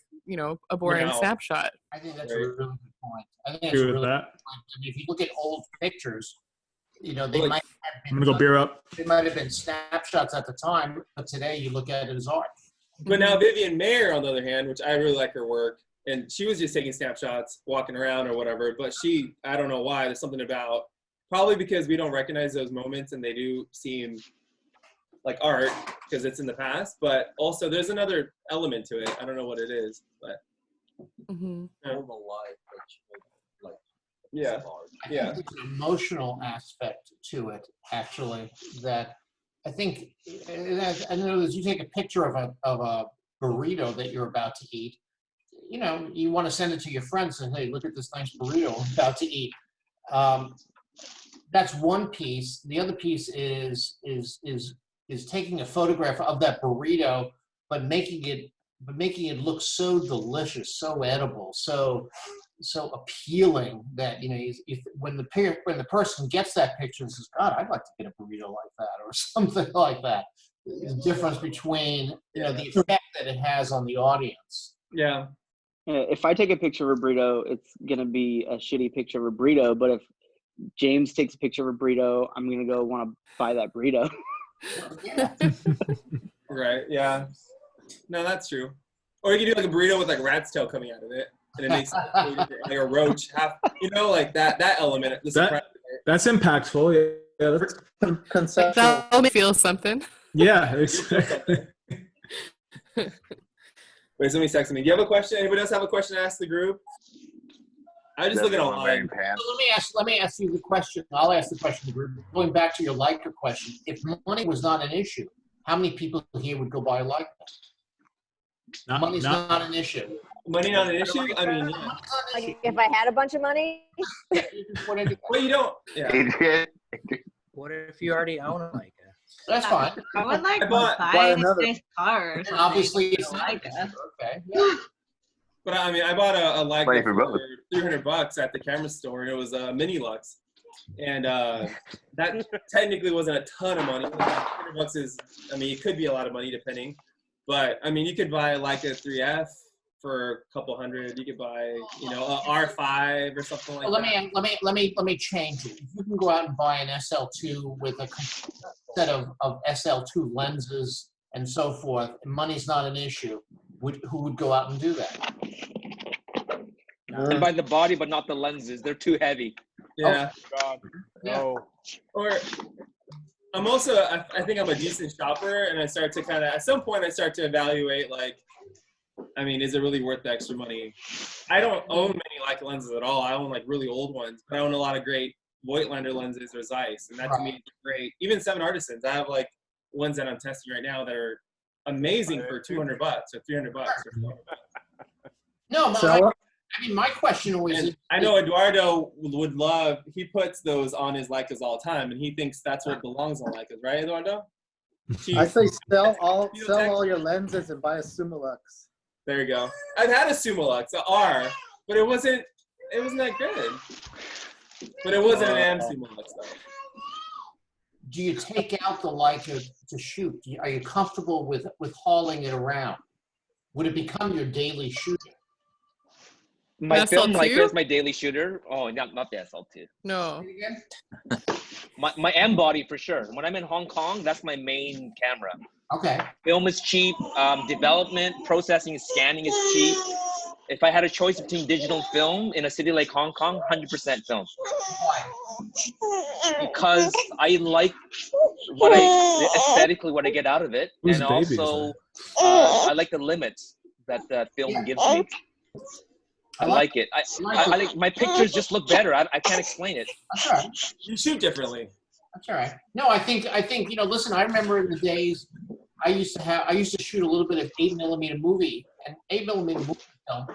a boring Wow. snapshot. I think that's a really good point. I think that's Agree a with really that. good point. I mean, if you look at old pictures, You know, they might have I'm gonna go beer up. They might have been snapshots at the time, but today you look at it as art. But now Vivian Mayer, on the other hand, which I really like her work, and she was just taking snapshots, walking around or whatever, but she, I don't know why, there's something about, probably because we don't recognize those moments and they do seem like art because it's in the past, but also there's another element to it. I don't know what it is, but. Yeah. I think there's an emotional aspect to it, actually, that I think, I know as you take a picture of a burrito that you're about to eat, you know, you want to send it to your friends and, hey, look at this nice burrito I'm about to eat. That's one piece. The other piece is taking a photograph of that burrito, but making it look so delicious, so edible, so appealing that, you know, when the person gets that picture and says, God, I'd like to get a burrito like that or something like that. The difference between, you know, the effect that it has on the audience. Yeah. If I take a picture of a burrito, it's gonna be a shitty picture of a burrito. But if James takes a picture of a burrito, I'm gonna go want to buy that burrito. Right. Yeah. No, that's true. Or you can do like a burrito with like rat's tail coming out of it, and it makes like a roach half. You know, like that element. That's impactful. Yeah, that's conceptual. That'll make me feel something. Yeah, exactly. Wait, somebody's texting me. Do you have a question? Anybody else have a question to ask the group? I just looking online. So let me ask you the question. I'll ask the question to the group. Going back to your Leica question, if money was not an issue, how many people here would go buy a Leica? Money's not an issue. Money not an issue? I mean, yeah. Like if I had a bunch of money. Well, you don't. Yeah. What if you already own a Leica? That's fine. I would like I bought- buy nice cars. And obviously, it's like okay. But I mean, I bought a Leica Funny for both. for $300 at the camera store, and it was a mini Lux, and that technically wasn't a ton of money. $300 is, I mean, it could be a lot of money depending, but I mean, you could buy a Leica 3F for a couple hundred. You could buy, you know, a R5 or something like that. Let me change it. If you can go out and buy an SL2 with a set of SL2 lenses and so forth, money's not an issue. Who would go out and do that? And by the body, but not the lenses. They're too heavy. Yeah. Oh, God. No. Or I'm also, I think I'm a decent shopper, and I start to kind of, at some point, I start to evaluate, like, I mean, is it really worth the extra money? I don't own many Leica lenses at all. I own like really old ones, but I own a lot of great Voigtlander lenses or Zeiss, and that to me is great. Even 7 Artisans, I have like ones that I'm testing right now that are amazing for $200 or $300 or $400. No, I mean, my question was, and I know Eduardo would love, he puts those on his Leicas all the time, and he thinks that's what belongs on Leicas, right, Eduardo? I say sell all your lenses and buy a Summilux. There you go. I've had a Summilux, a R, but it wasn't that good. But it wasn't an M Summilux though. do you take out the Leica to shoot? Are you comfortable with hauling it around? Would it become your daily shooting? My film Leica is my daily shooter. Oh, not the SL2. No. My M body for sure. When I'm in Hong Kong, that's my main camera. Okay. Film is cheap. Development, processing, scanning is cheap. If I had a choice between digital and film in a city like Hong Kong, 100% film. Because I like aesthetically what I get out of it, and also I like the limits that film gives me. I like it. I like my pictures just look better. I can't explain it. That's all right. You shoot differently. That's all right. No, I think listen, I remember in the days I used to shoot a little bit of 8mm movie, and 8mm movie film,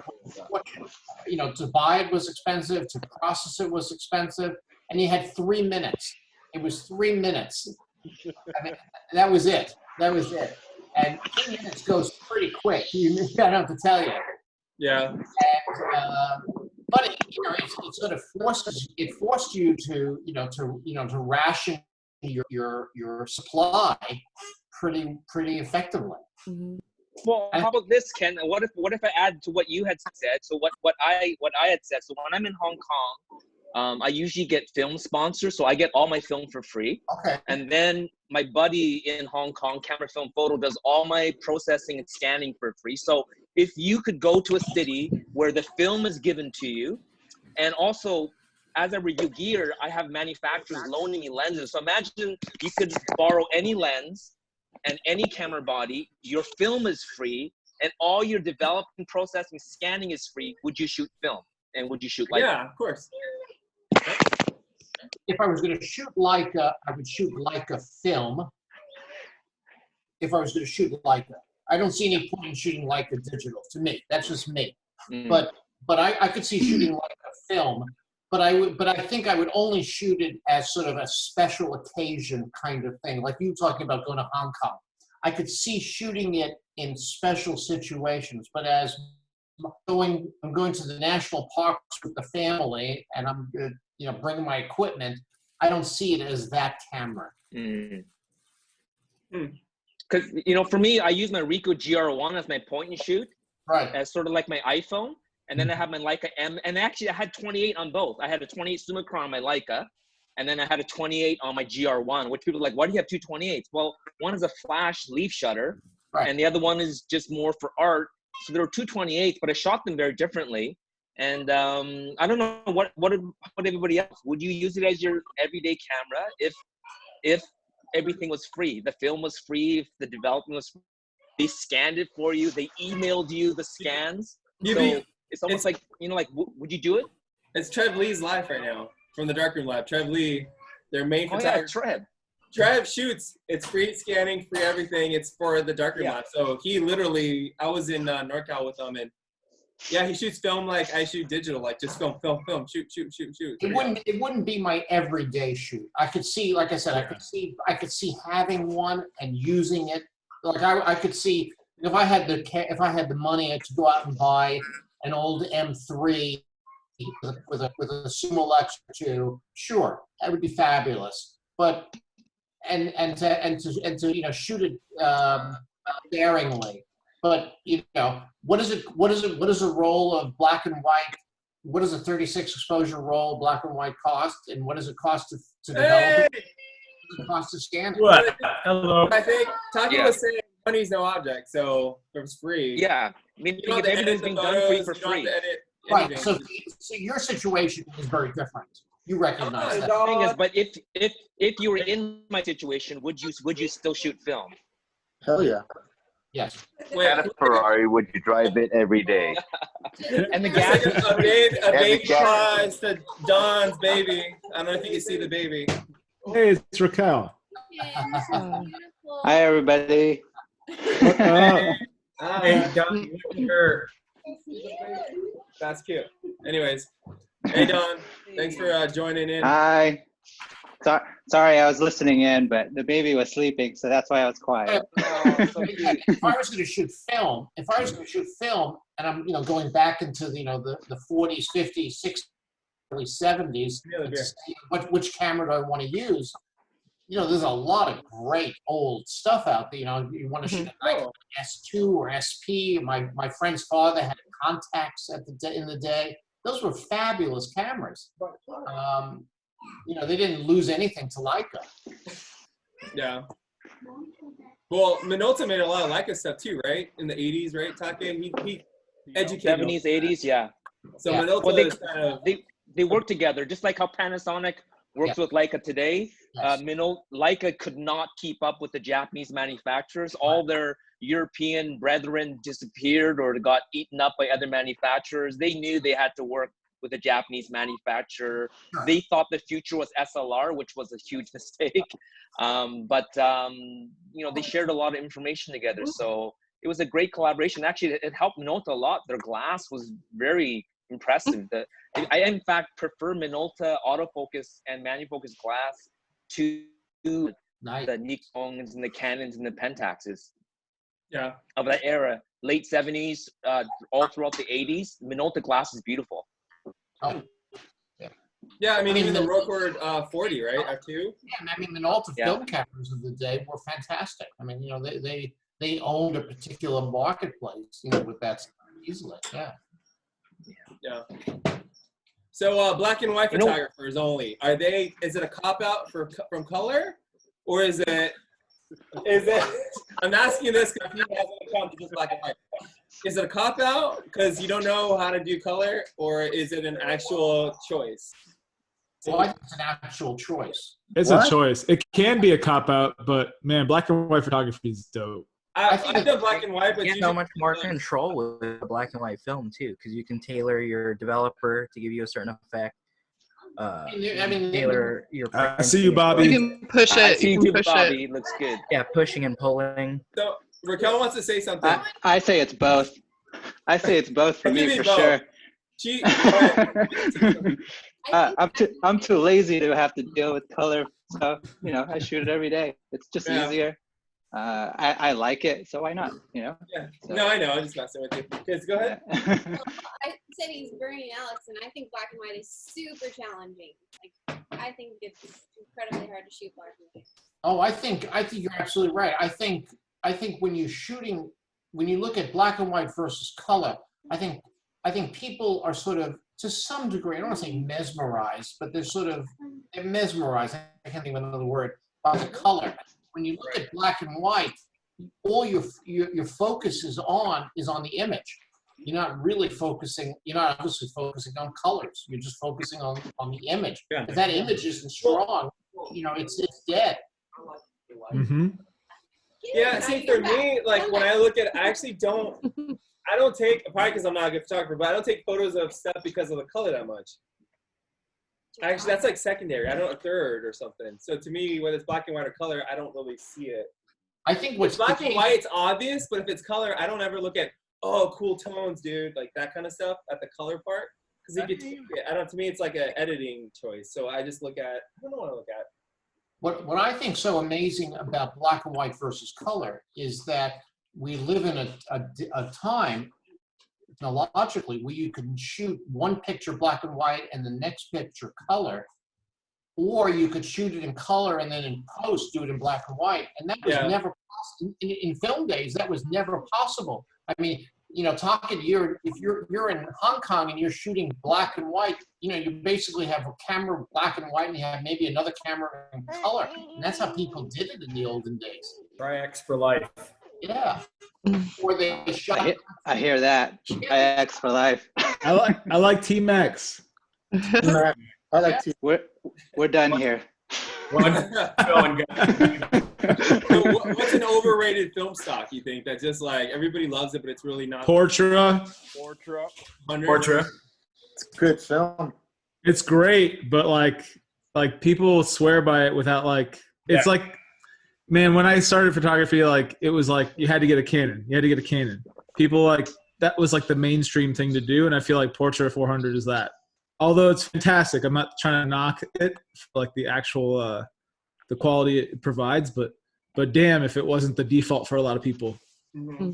to buy it was expensive, to process it was expensive, and you had 3 minutes. It was 3 minutes. I mean, that was it. And 3 minutes goes pretty quick. I don't have to tell you. Yeah. And, but it sort of forced you to ration your supply pretty effectively. Mm-hmm. Well, how about this, Ken? What if I add to what you had said? So what I had said. So when I'm in Hong Kong, I usually get film sponsors, so I get all my film for free. Okay. And then my buddy in Hong Kong, Camera Film Photo, does all my processing and scanning for free. So if you could go to a city where the film is given to you, and also as I review gear, I have manufacturers loaning me lenses. So imagine you could borrow any lens and any camera body, your film is free, and all your developing, processing, scanning is free. Would you shoot film? And would you shoot Leica? Yeah, of course. If I was going to shoot Leica, I would shoot Leica film. If I was going to shoot Leica, I don't see any point in shooting Leica digital. To me, that's just me. But I could see shooting Leica film. But I think I would only shoot it as sort of a special occasion kind of thing, like you talking about going to Hong Kong. I could see shooting it in special situations, but as I'm going to the national parks with the family, and I'm going to bring my equipment, I don't see it as that camera. Because for me, I use my Ricoh GR1 as my point and shoot, right? As sort of like my iPhone, and then I have my Leica M, and actually I had 28 on both. I had a 28 Summicron on my Leica, and then I had a 28 on my GR1. Which people are like, why do you have two 28s? Well, one is a flash leaf shutter, and the other one is just more for art. So there were two 28s, but I shot them very differently. And I don't know what everybody else, would you use it as your everyday camera if everything was free? The film was free, if the development was free, they scanned it for you, they emailed you the scans. So it's almost like would you do it? It's Trev Lee's live right now from the Darkroom Lab. Trev Lee, their main photographer. Trev. Trev shoots. It's free scanning, free everything. It's for the Darkroom Lab. So he literally, I was in NorCal with him, and yeah, he shoots film like I shoot digital, like just film, shoot. It wouldn't be my everyday shoot. I could see, like I said, I could see having one and using it. Like I could see if I had the money to go out and buy an old M3 with a Sumo Lex or two, sure, that would be fabulous. But and to shoot it daringly. But what is a roll of black and white? What does a 36 exposure roll black and white cost? And what does it cost to develop it? What does it cost to scan it? What? Hello. I think Taki was saying money's no object, so if it's free. Yeah, I mean, if everything's being done for free. Right. So your situation is very different. You recognize that. The thing is, but if you were in my situation, would you still shoot film? Hell yeah. Yes. Had a Ferrari, would you drive it every day? And the gas. A baby prize to Don's baby. I don't know if you can see the baby. Hey, it's Raquel. Hi, everybody. Hey, Don. That's cute. Anyways, hey Don, thanks for joining in. Hi. Sorry, I was listening in, but the baby was sleeping, so that's why I was quiet. If I was going to shoot film, and I'm going back into the 40s, 50s, 60s, early 70s, which camera do I want to use? There's a lot of great old stuff out there. You want to shoot like an S2 or SP. My friend's father had Contacts in the day. Those were fabulous cameras. They didn't lose anything to Leica. Yeah. Well, Minolta made a lot of Leica stuff too, right? In the 80s, right, Take? He educated 70s, 80s, yeah. So Minolta well, kind of... they work together, just like how Panasonic works with Leica today. Leica could not keep up with the Japanese manufacturers. All their European brethren disappeared or got eaten up by other manufacturers. They knew they had to work with a Japanese manufacturer. They thought the future was SLR, which was a huge mistake. But they shared a lot of information together. So it was a great collaboration. Actually, it helped Minolta a lot. Their glass was very impressive. I in fact prefer Minolta autofocus and manual focus glass to the Nikons and the Canons and the Pentaxes. Yeah. Of that era, late 70s, all throughout the 80s, Minolta glass is beautiful. Oh. Yeah, I mean even the Rockford 40, right? F2. Yeah, I mean Minolta film cameras of the day were fantastic. I mean, they owned a particular marketplace, with that stuff easily. Yeah. Yeah. So black and white You know- photographers only. Are they? Is it a cop out from color, or is it? I'm asking this because people have an account to just black and white. Is it a cop out because you don't know how to do color, or is it an actual choice? Well, I think it's an actual choice. It's a choice. It can be a cop out, but man, black and white photography is dope. I've done black and white, but You get so much more control with a black and white film too, because you can tailor your developer to give you a certain effect. Tailor your. I see you, Bobby. You can push it. I see You can you, push Bobby. it. Looks good. Yeah, pushing and pulling. So Raquel wants to say something. I say it's both. I say it's both for me for both. sure. She, I'm too lazy to have to deal with color, so I shoot it every day. It's just easier. I like it, so why not? Yeah. So. No, I know. I'm just messing with you. Kids, go ahead. I said he's Bernie and Alex, and I think black and white is super challenging. Like, I think it's incredibly hard to shoot black and white. Oh, I think you're absolutely right. I think when you look at black and white versus color, I think people are sort of, to some degree, I don't want to say mesmerized, but they're mesmerized. I can't think of another word about the color. When you look at black and white, all your focus is on the image. You're not obviously focusing on colors. You're just focusing on the image. Yeah. If that image isn't strong, it's dead. Mm-hmm. Yeah, see, for me, like when I look at, I don't take, probably because I'm not a good photographer, but I don't take photos of stuff because of the color that much. Actually, that's like secondary. I don't a third or something. So to me, whether it's black and white or color, I don't really see it. I think If what's it's black and white, it's obvious, but if it's color, I don't ever look at, oh, cool tones, dude, like that kind of stuff at the color part. Because you get to me, it's like an editing choice. So I just look at, I don't know what I look at. What I think so amazing about black and white versus color is that we live in a time, technologically, where you can shoot one picture black and white and the next picture color, or you could shoot it in color and then in post do it in black and white, and that was never possible in film days. That was never possible. I mean, Talking, if you're in Hong Kong and you're shooting black and white, you basically have a camera black and white and you have maybe another camera in color, and that's how people did it in the olden days. Tri-X for life. Yeah. Or they shot. I hear that. Tri-X for life. I like T-Max. I like T. We're done here. So what's an overrated film stock, you think, that just like everybody loves it, but it's really not? Portra. It's a good film. It's great, but like people swear by it without it's like, man, when I started photography, it was like you had to get a Canon. People that was like the mainstream thing to do, and I feel like Portra 400 is that. Although it's fantastic, I'm not trying to knock it for like the actual the quality it provides, but damn if it wasn't the default for a lot of people. I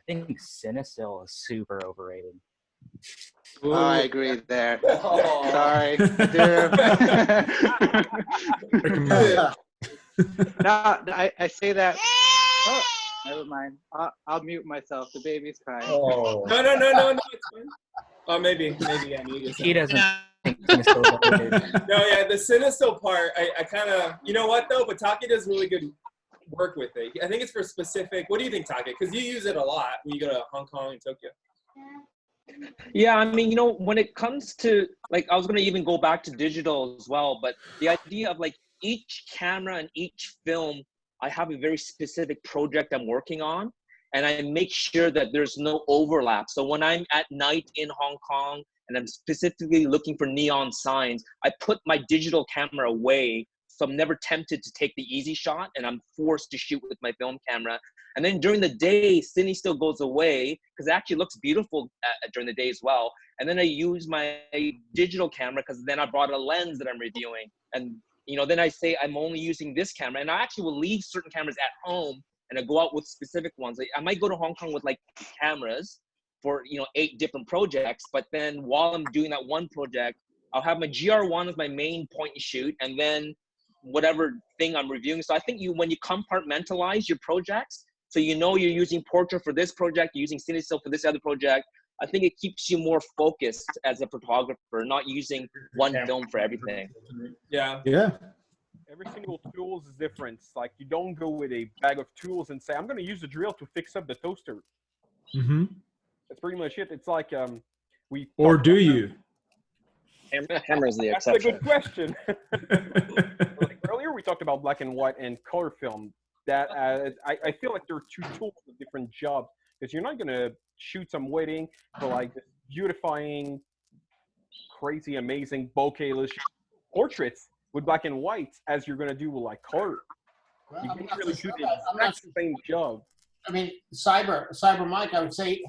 think Cinestill is super overrated. Oh, I agree there. Oh. Sorry. No, I say that. Oh, never mind. I'll mute myself. The baby's crying. Oh. No, it's fine. Oh, maybe I need it. He doesn't think Cinestill is overrated. No, yeah, the Cinestill part, I kind of, you know what though? But Taki does really good work with it. I think it's for specific. What do you think, Taki? Because you use it a lot when you go to Hong Kong and Tokyo. Yeah, I mean, when it comes to I was gonna even go back to digital as well, but the idea of each camera and each film, I have a very specific project I'm working on, and I make sure that there's no overlap. So when I'm at night in Hong Kong and I'm specifically looking for neon signs, I put my digital camera away. So I'm never tempted to take the easy shot, and I'm forced to shoot with my film camera. And then during the day, Cinestill goes away because it actually looks beautiful during the day as well. And then I use my digital camera because then I brought a lens that I'm reviewing. And then I say I'm only using this camera, and I actually will leave certain cameras at home and I go out with specific ones. I might go to Hong Kong with cameras for 8 different projects, but then while I'm doing that one project, I'll have my GR1 as my main point and shoot, and then whatever thing I'm reviewing. So I think when you compartmentalize your projects, so you're using Portra for this project, you're using Cinestill for this other project, I think it keeps you more focused as a photographer, not using one film for everything. Yeah. Yeah. Every single tool is different. It's like you don't go with a bag of tools and say, I'm going to use the drill to fix up the toaster. Mm-hmm. That's pretty much it. It's like we. Or do you? Hammer's the That's exception. a good question. Like earlier, we talked about black and white and color film. That I feel like there are two tools with different jobs, because you're not going to shoot some wedding for like this beautifying, crazy, amazing bokeh portraits with black and white as you're going to do with like color. Well, You I'm can't not really so do sure the about- I'm not exact same job. I mean, Cyber Mike, I would say,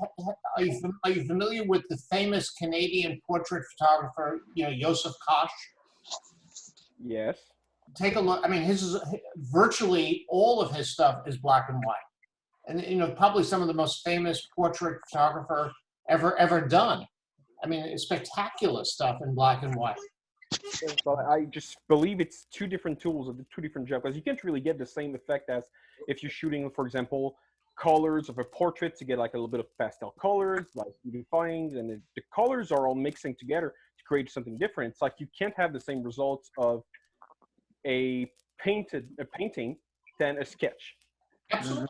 are you familiar with the famous Canadian portrait photographer, Joseph Koch? Yes. Take a look. I mean, virtually all of his stuff is black and white, and probably some of the most famous portrait photographer ever done. I mean, it's spectacular stuff in black and white. But I just believe it's two different tools of the two different jobs, because you can't really get the same effect as if you're shooting, for example, colors of a portrait to get like a little bit of pastel colors, like beautifying, and the colors are all mixing together to create something different. It's like you can't have the same results of a painting than a sketch. Absolutely.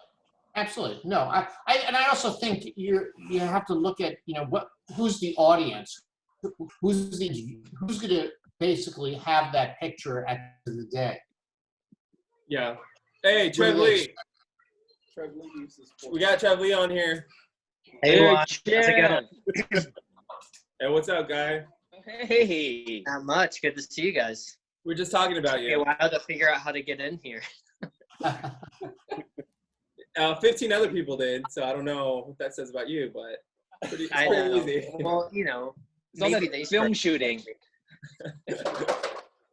Absolutely. No, I also think you have to look at who's the audience, who's going to basically have that picture at the end of the day. Yeah. Hey, Trev Lee. Trev Lee uses We got Trev Lee on here. Hey, how's it going? Hey, what's up, guy? Hey. Not much. Good to see you guys. We're just talking about Okay, you. while to figure out how to get in here. 15 other people did, so I don't know what that says about you, but it's I pretty know. easy. Well, It's all maybe that they film start- shooting.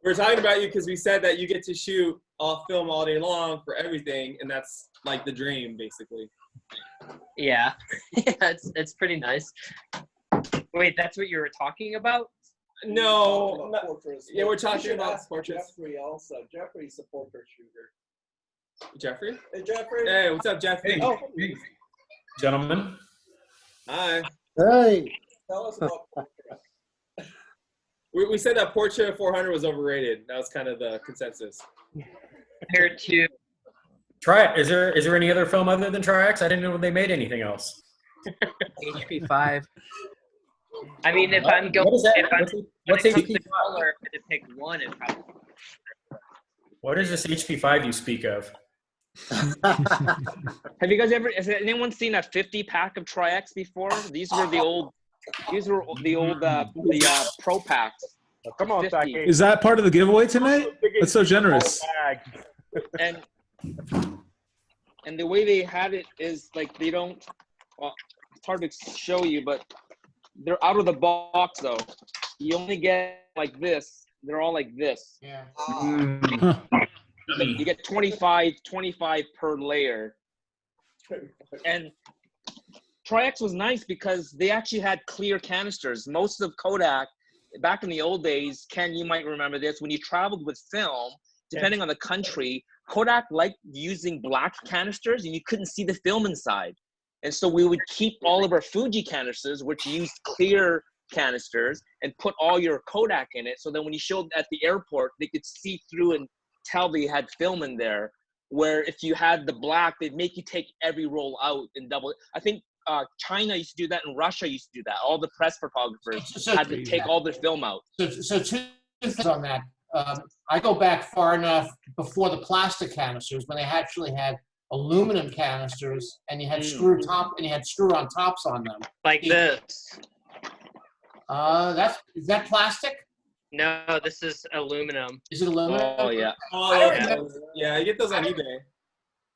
We're talking about you because we said that you get to shoot off film all day long for everything, and that's like the dream, basically. Yeah, yeah, it's pretty nice. Wait, that's what you were talking about? No, About portraits. yeah, we're You talking should about ask portraits. Jeffrey also. Jeffrey's a portrait shooter. Jeffrey? Hey, Jeffrey. Hey, what's up, Jeffrey? Oh, Gentlemen. Hi. Hey. tell us about portraits. We said that Portrait 400 was overrated. That was kind of the consensus. Compared to Is there any other film other than Tri-X? I didn't know they made anything else. HP5. I mean, if I'm going, What is that? if I'm, What's when it comes to HP5? color, if I had to pick one, it probably. What is this HP5 you speak of? Have you guys has anyone seen a 50 pack of Tri-X before? These were the old pro packs. Oh, come on, 50. Saki. Is that part of the giveaway tonight? That's so generous. And the way they had it is like they don't. Well, it's hard to show you, but they're out of the box though. You only get like this. They're all like this. Yeah. You get 25 per layer. And Tri-X was nice because they actually had clear canisters. Most of Kodak, back in the old days, Ken, you might remember this, when you traveled with film, depending on the country, Kodak liked using black canisters and you couldn't see the film inside. And so we would keep all of our Fuji canisters, which used clear canisters, and put all your Kodak in it. So then when you showed at the airport, they could see through and tell they had film in there. Where if you had the black, they'd make you take every roll out and double it. I think China used to do that and Russia used to do that. All the press photographers had to take all their film out. So two things on that. I go back far enough before the plastic canisters when they actually had aluminum canisters and you had screw on tops on them. Like this. Is that plastic? No, this is aluminum. Is it aluminum? Oh yeah. Oh, yeah, you get those on eBay.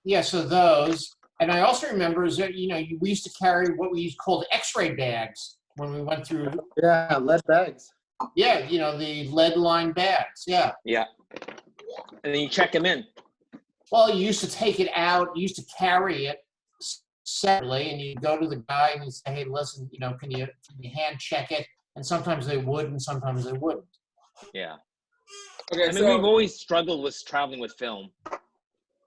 Yeah, so those. And I also remember is that, we used to carry what we called X-ray bags when we went through. Yeah, lead bags. Yeah, the lead line bags. Yeah. Yeah. And then you check them in. Well, you used to take it out. You used to carry it separately, and you go to the guy and you say, "Hey, listen, can you hand check it?" And sometimes they would, and sometimes they wouldn't. Yeah. Okay, I mean, we've always struggled with traveling with film.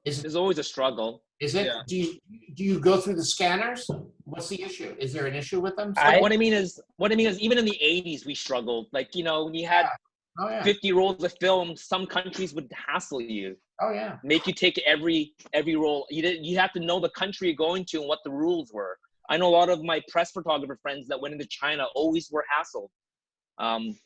There's always a struggle. Is it? Yeah. Do you go through the scanners? What's the issue? Is there an issue with them? What I mean is even in the 80s we struggled. Like, you know, when you had 50 rolls of film, some countries would hassle you. Oh yeah. Make you take every roll. You have to know the country you're going to and what the rules were. I know a lot of my press photographer friends that went into China always were hassled.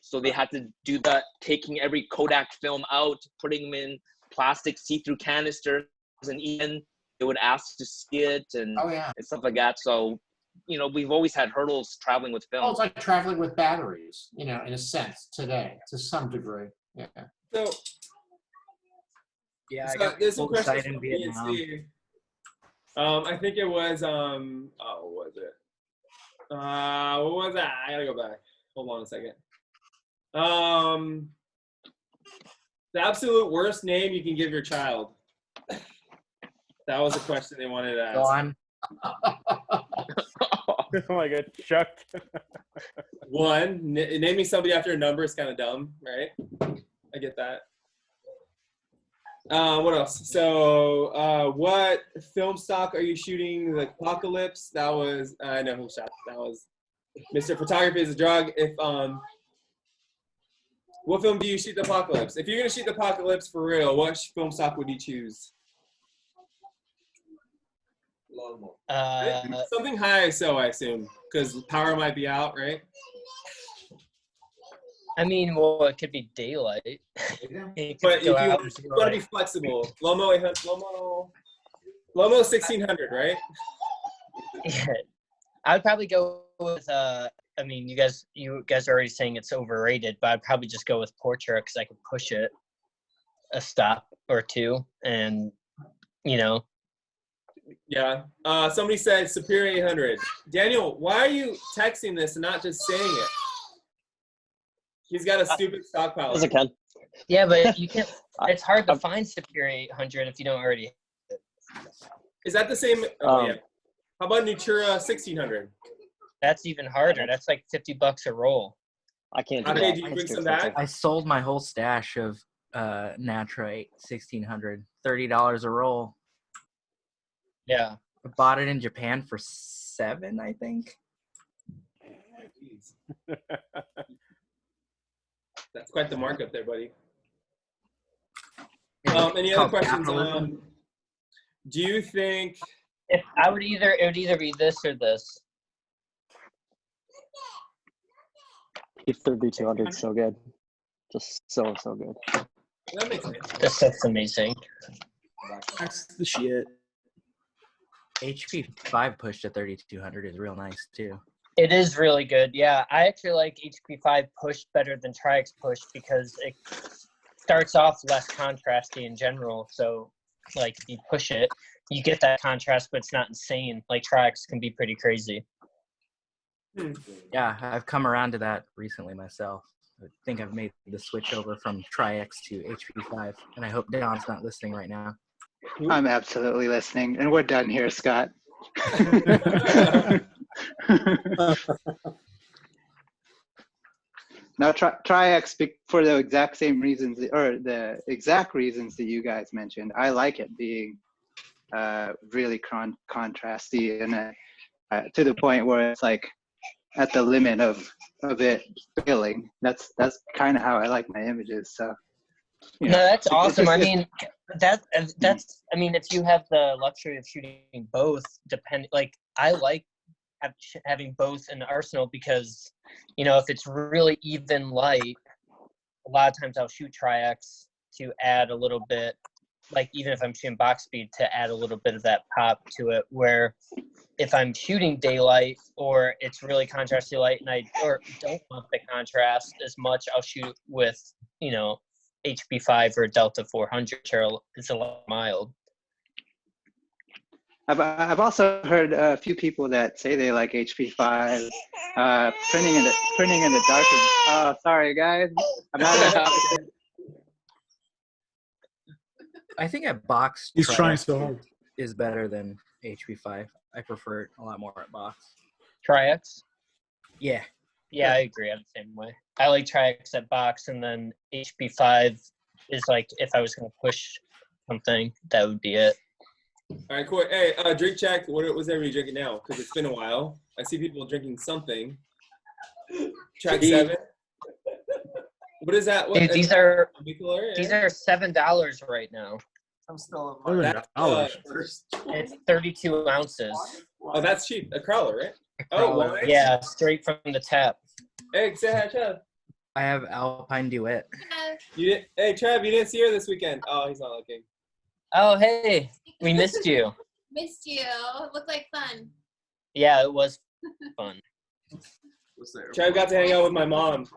So they had to do that, taking every Kodak film out, putting them in plastic see-through canisters, and even they would ask to see it and, and stuff like that. So, you know, we've always had hurdles traveling with film. Well, it's like traveling with batteries, you know, in a sense today, to some degree. Yeah. So, yeah, so there's some pulled aside questions in from Vietnam. BNC. I think it was what was it? What was that? I gotta go back. Hold on a second. The absolute worst name you can give your child. That was a question they wanted to ask. Go on. Oh my god, Chuck. One, naming somebody after a number is kind of dumb, right? I get that. What else? So, what film stock are you shooting? The Apocalypse. That was I know who shot. That was Mr. Photography is a Drug. If what film do you shoot the Apocalypse? If you're gonna shoot the Apocalypse for real, what film stock would you choose? Something high ISO, I assume, because power might be out, right? I mean, well, it could be daylight. But you gotta be flexible. Lomo 1600, right? Yeah. I'd probably go with I mean, you guys are already saying it's overrated, but I'd probably just go with Portra because I could push it a stop or two, and you know. Yeah. Somebody said Superior 800. Daniel, why are you texting this and not just saying it? He's got a stupid stockpile. Yes, I can. Yeah, but you can't. It's hard to find Superior 800 if you don't already have it. Is that the same? Oh yeah. How about Natura 1600? That's even harder. That's like $50 a roll. I can't do that. Do you bring some back? I sold my whole stash of Natra 1600, $30 a roll. Yeah. I bought it in Japan for $7, I think. That's quite the markup there, buddy. Any other questions? Do you think? If I would it would either be this or this. If 3200 so good. Just so good. That makes sense. This stuff's amazing. That's the shit. HP 5 pushed to 3200 is real nice too. It is really good. Yeah, I actually like HP5 pushed better than Tri-X pushed because it starts off less contrasty in general. So, like, if you push it, you get that contrast, but it's not insane. Like, Tri-X can be pretty crazy. Yeah, I've come around to that recently myself. I think I've made the switch over from Tri-X to HP5, and I hope Don's not listening right now. I'm absolutely listening, and we're done here, Scott. Now, Tri-X for the exact same reasons, or the exact reasons that you guys mentioned. I like it being really contrasty and to the point where it's like at the limit of it failing. That's kind of how I like my images. So. No, that's awesome. I mean, that's. I mean, if you have the luxury of shooting both, like I like having both in the arsenal because, you know, if it's really even light, a lot of times I'll shoot Tri-X to add a little bit, like even if I'm shooting box speed, to add a little bit of that pop to it. Where if I'm shooting daylight or it's really contrasty light and I don't want the contrast as much, I'll shoot with, you know, HP5 or Delta 400. It's a lot mild. I've also heard a few people that say they like HP5 printing in the dark. Oh, sorry guys. I'm not I think at box He's trying so hard. is better than HP5. I prefer it a lot more at box. Tri-X? Yeah. Yeah, I agree. I'm the same way. I like Tri-X at box, and then HP5 is like if I was going to push something, that would be it. All right, cool. Hey, drink check. What was everybody drinking now? Because it's been a while. I see people drinking something. Track 7. What is that? What? Dude, these are Yeah. $7 right now. I'm still It's 32 ounces. Oh, that's cheap. A crawler, right? Crawler. Wine? Yeah, straight from the tap. Hey, say hi, Trev. I have Alpine Duet. Hey, Trev, you didn't see her this weekend. Oh, he's not looking. Oh, hey, we missed you. Missed you. It looked like fun. Yeah, it was fun. Trev got to hang out with my mom.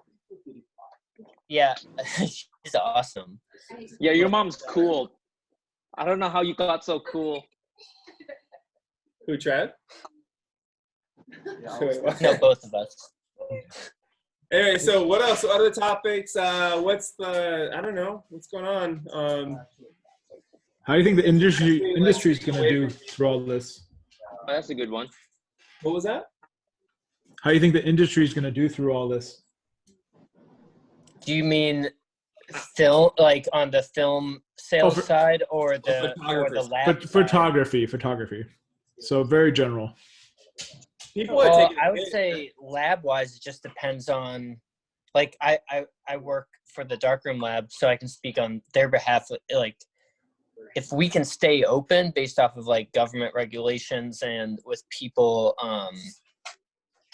Yeah, she's awesome. Yeah, your mom's cool. I don't know how you got so cool. Who, Trev? No, both of us. Anyway, so what else? What other topics? What's the? I don't know. What's going on? How do you think the industry is going to do through all this? Oh, that's a good one. What was that? How do you think the industry is going to do through all this? Do you mean film, like on the film sales side, or the lab side? Photography. So very general. Well, I would say lab-wise, it just depends on. Like I work for the darkroom lab, so I can speak on their behalf. Like, if we can stay open based off of like government regulations and with people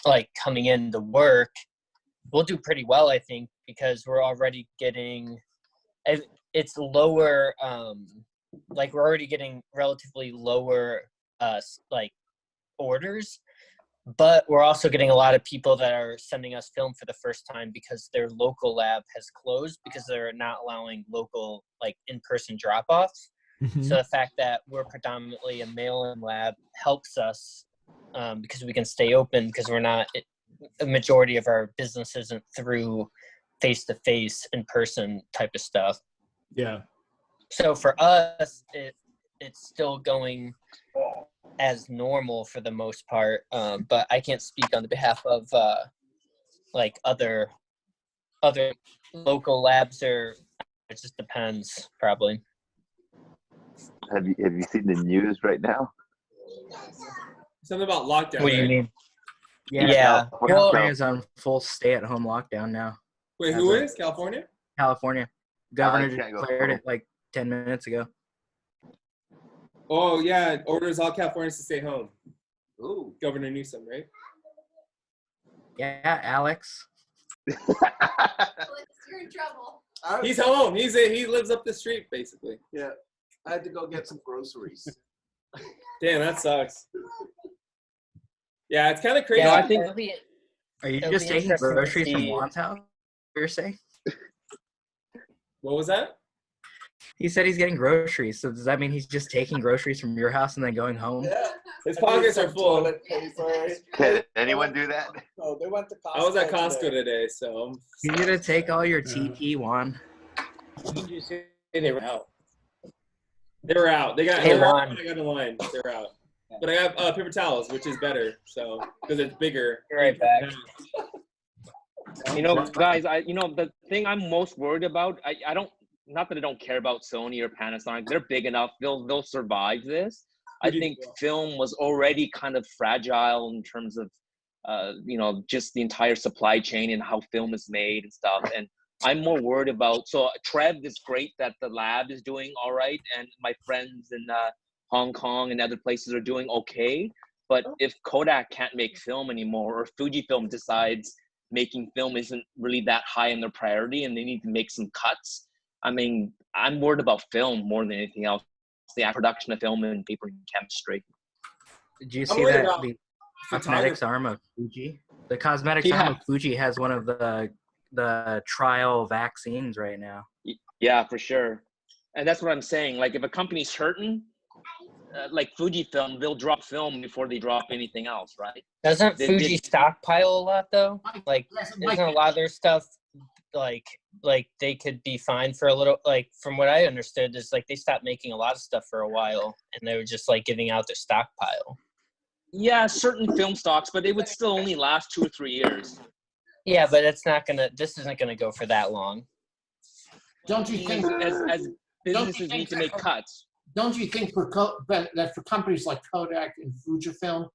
like coming in to work, we'll do pretty well, I think, because we're already getting it's lower. Like we're already getting relatively lower like orders, but we're also getting a lot of people that are sending us film for the first time because their local lab has closed because they're not allowing local like in-person drop-offs. Mm-hmm. So the fact that we're predominantly a mail-in lab helps us because we can stay open because we're not a majority of our business isn't through face-to-face in-person type of stuff. Yeah. So for us, it's still going as normal for the most part, but I can't speak on the behalf of like other local labs, or it just depends probably. Have you seen the news right now? Something about lockdown. What do you right? mean? Yeah. Well, California's on full stay-at-home lockdown now. Wait, who is California? California. Governor can't just go declared home. it like 10 minutes ago. Oh yeah, orders all Californians to stay home. Ooh, Governor Newsom, right? Yeah, Alex. You're in trouble. He's home. He lives up the street basically. Yeah, I had to go get some groceries. Damn, that sucks. Yeah, it's kind of crazy. Yeah, I think. Are you It'll just be taking interesting to groceries from see. Juan's house? You're saying? What was that? He said he's getting groceries. So does that mean he's just taking groceries from your house and then going home? Yeah. His pockets are full. Toilet paper. Can anyone do that? Oh, they went to Costco. I was at Costco today, so. You're going to take all your TP, Juan. When did you say they were out? They were out. They got. Hey, they were out Juan. when I got in line. They're out. But I have paper towels, which is better, so because it's bigger. Be right back. You know, guys, the thing I'm most worried about, I don't, not that I don't care about Sony or Panasonic, they're big enough, they'll survive this. I think film was already kind of fragile in terms of, just the entire supply chain and how film is made and stuff. And I'm more worried about, so Trev, it's great that the lab is doing all right, and my friends in Hong Kong and other places are doing okay. But if Kodak can't make film anymore, or Fujifilm decides making film isn't really that high in their priority and they need to make some cuts, I mean, I'm worried about film more than anything else. The production of film and paper and chemistry. Did you I'm see worried that about the cosmetics arm of Fuji? The cosmetics Yeah. arm of Fuji has one of the trial vaccines right now. Yeah, for sure. And that's what I'm saying. Like, if a company's hurting, like Fujifilm, they'll drop film before they drop anything else, right? Doesn't They Fuji did- stockpile a lot though? Like, Mike. isn't a lot of their stuff like they could be fine for a little? Like, from what I understood, is like they stopped making a lot of stuff for a while, and they were just like giving out their stockpile. Yeah, certain film stocks, but it would still only last 2 or 3 years. Yeah, but this isn't gonna go for that long. Don't you think? As businesses need to make cuts. don't you think that for companies like Kodak and Fujifilm,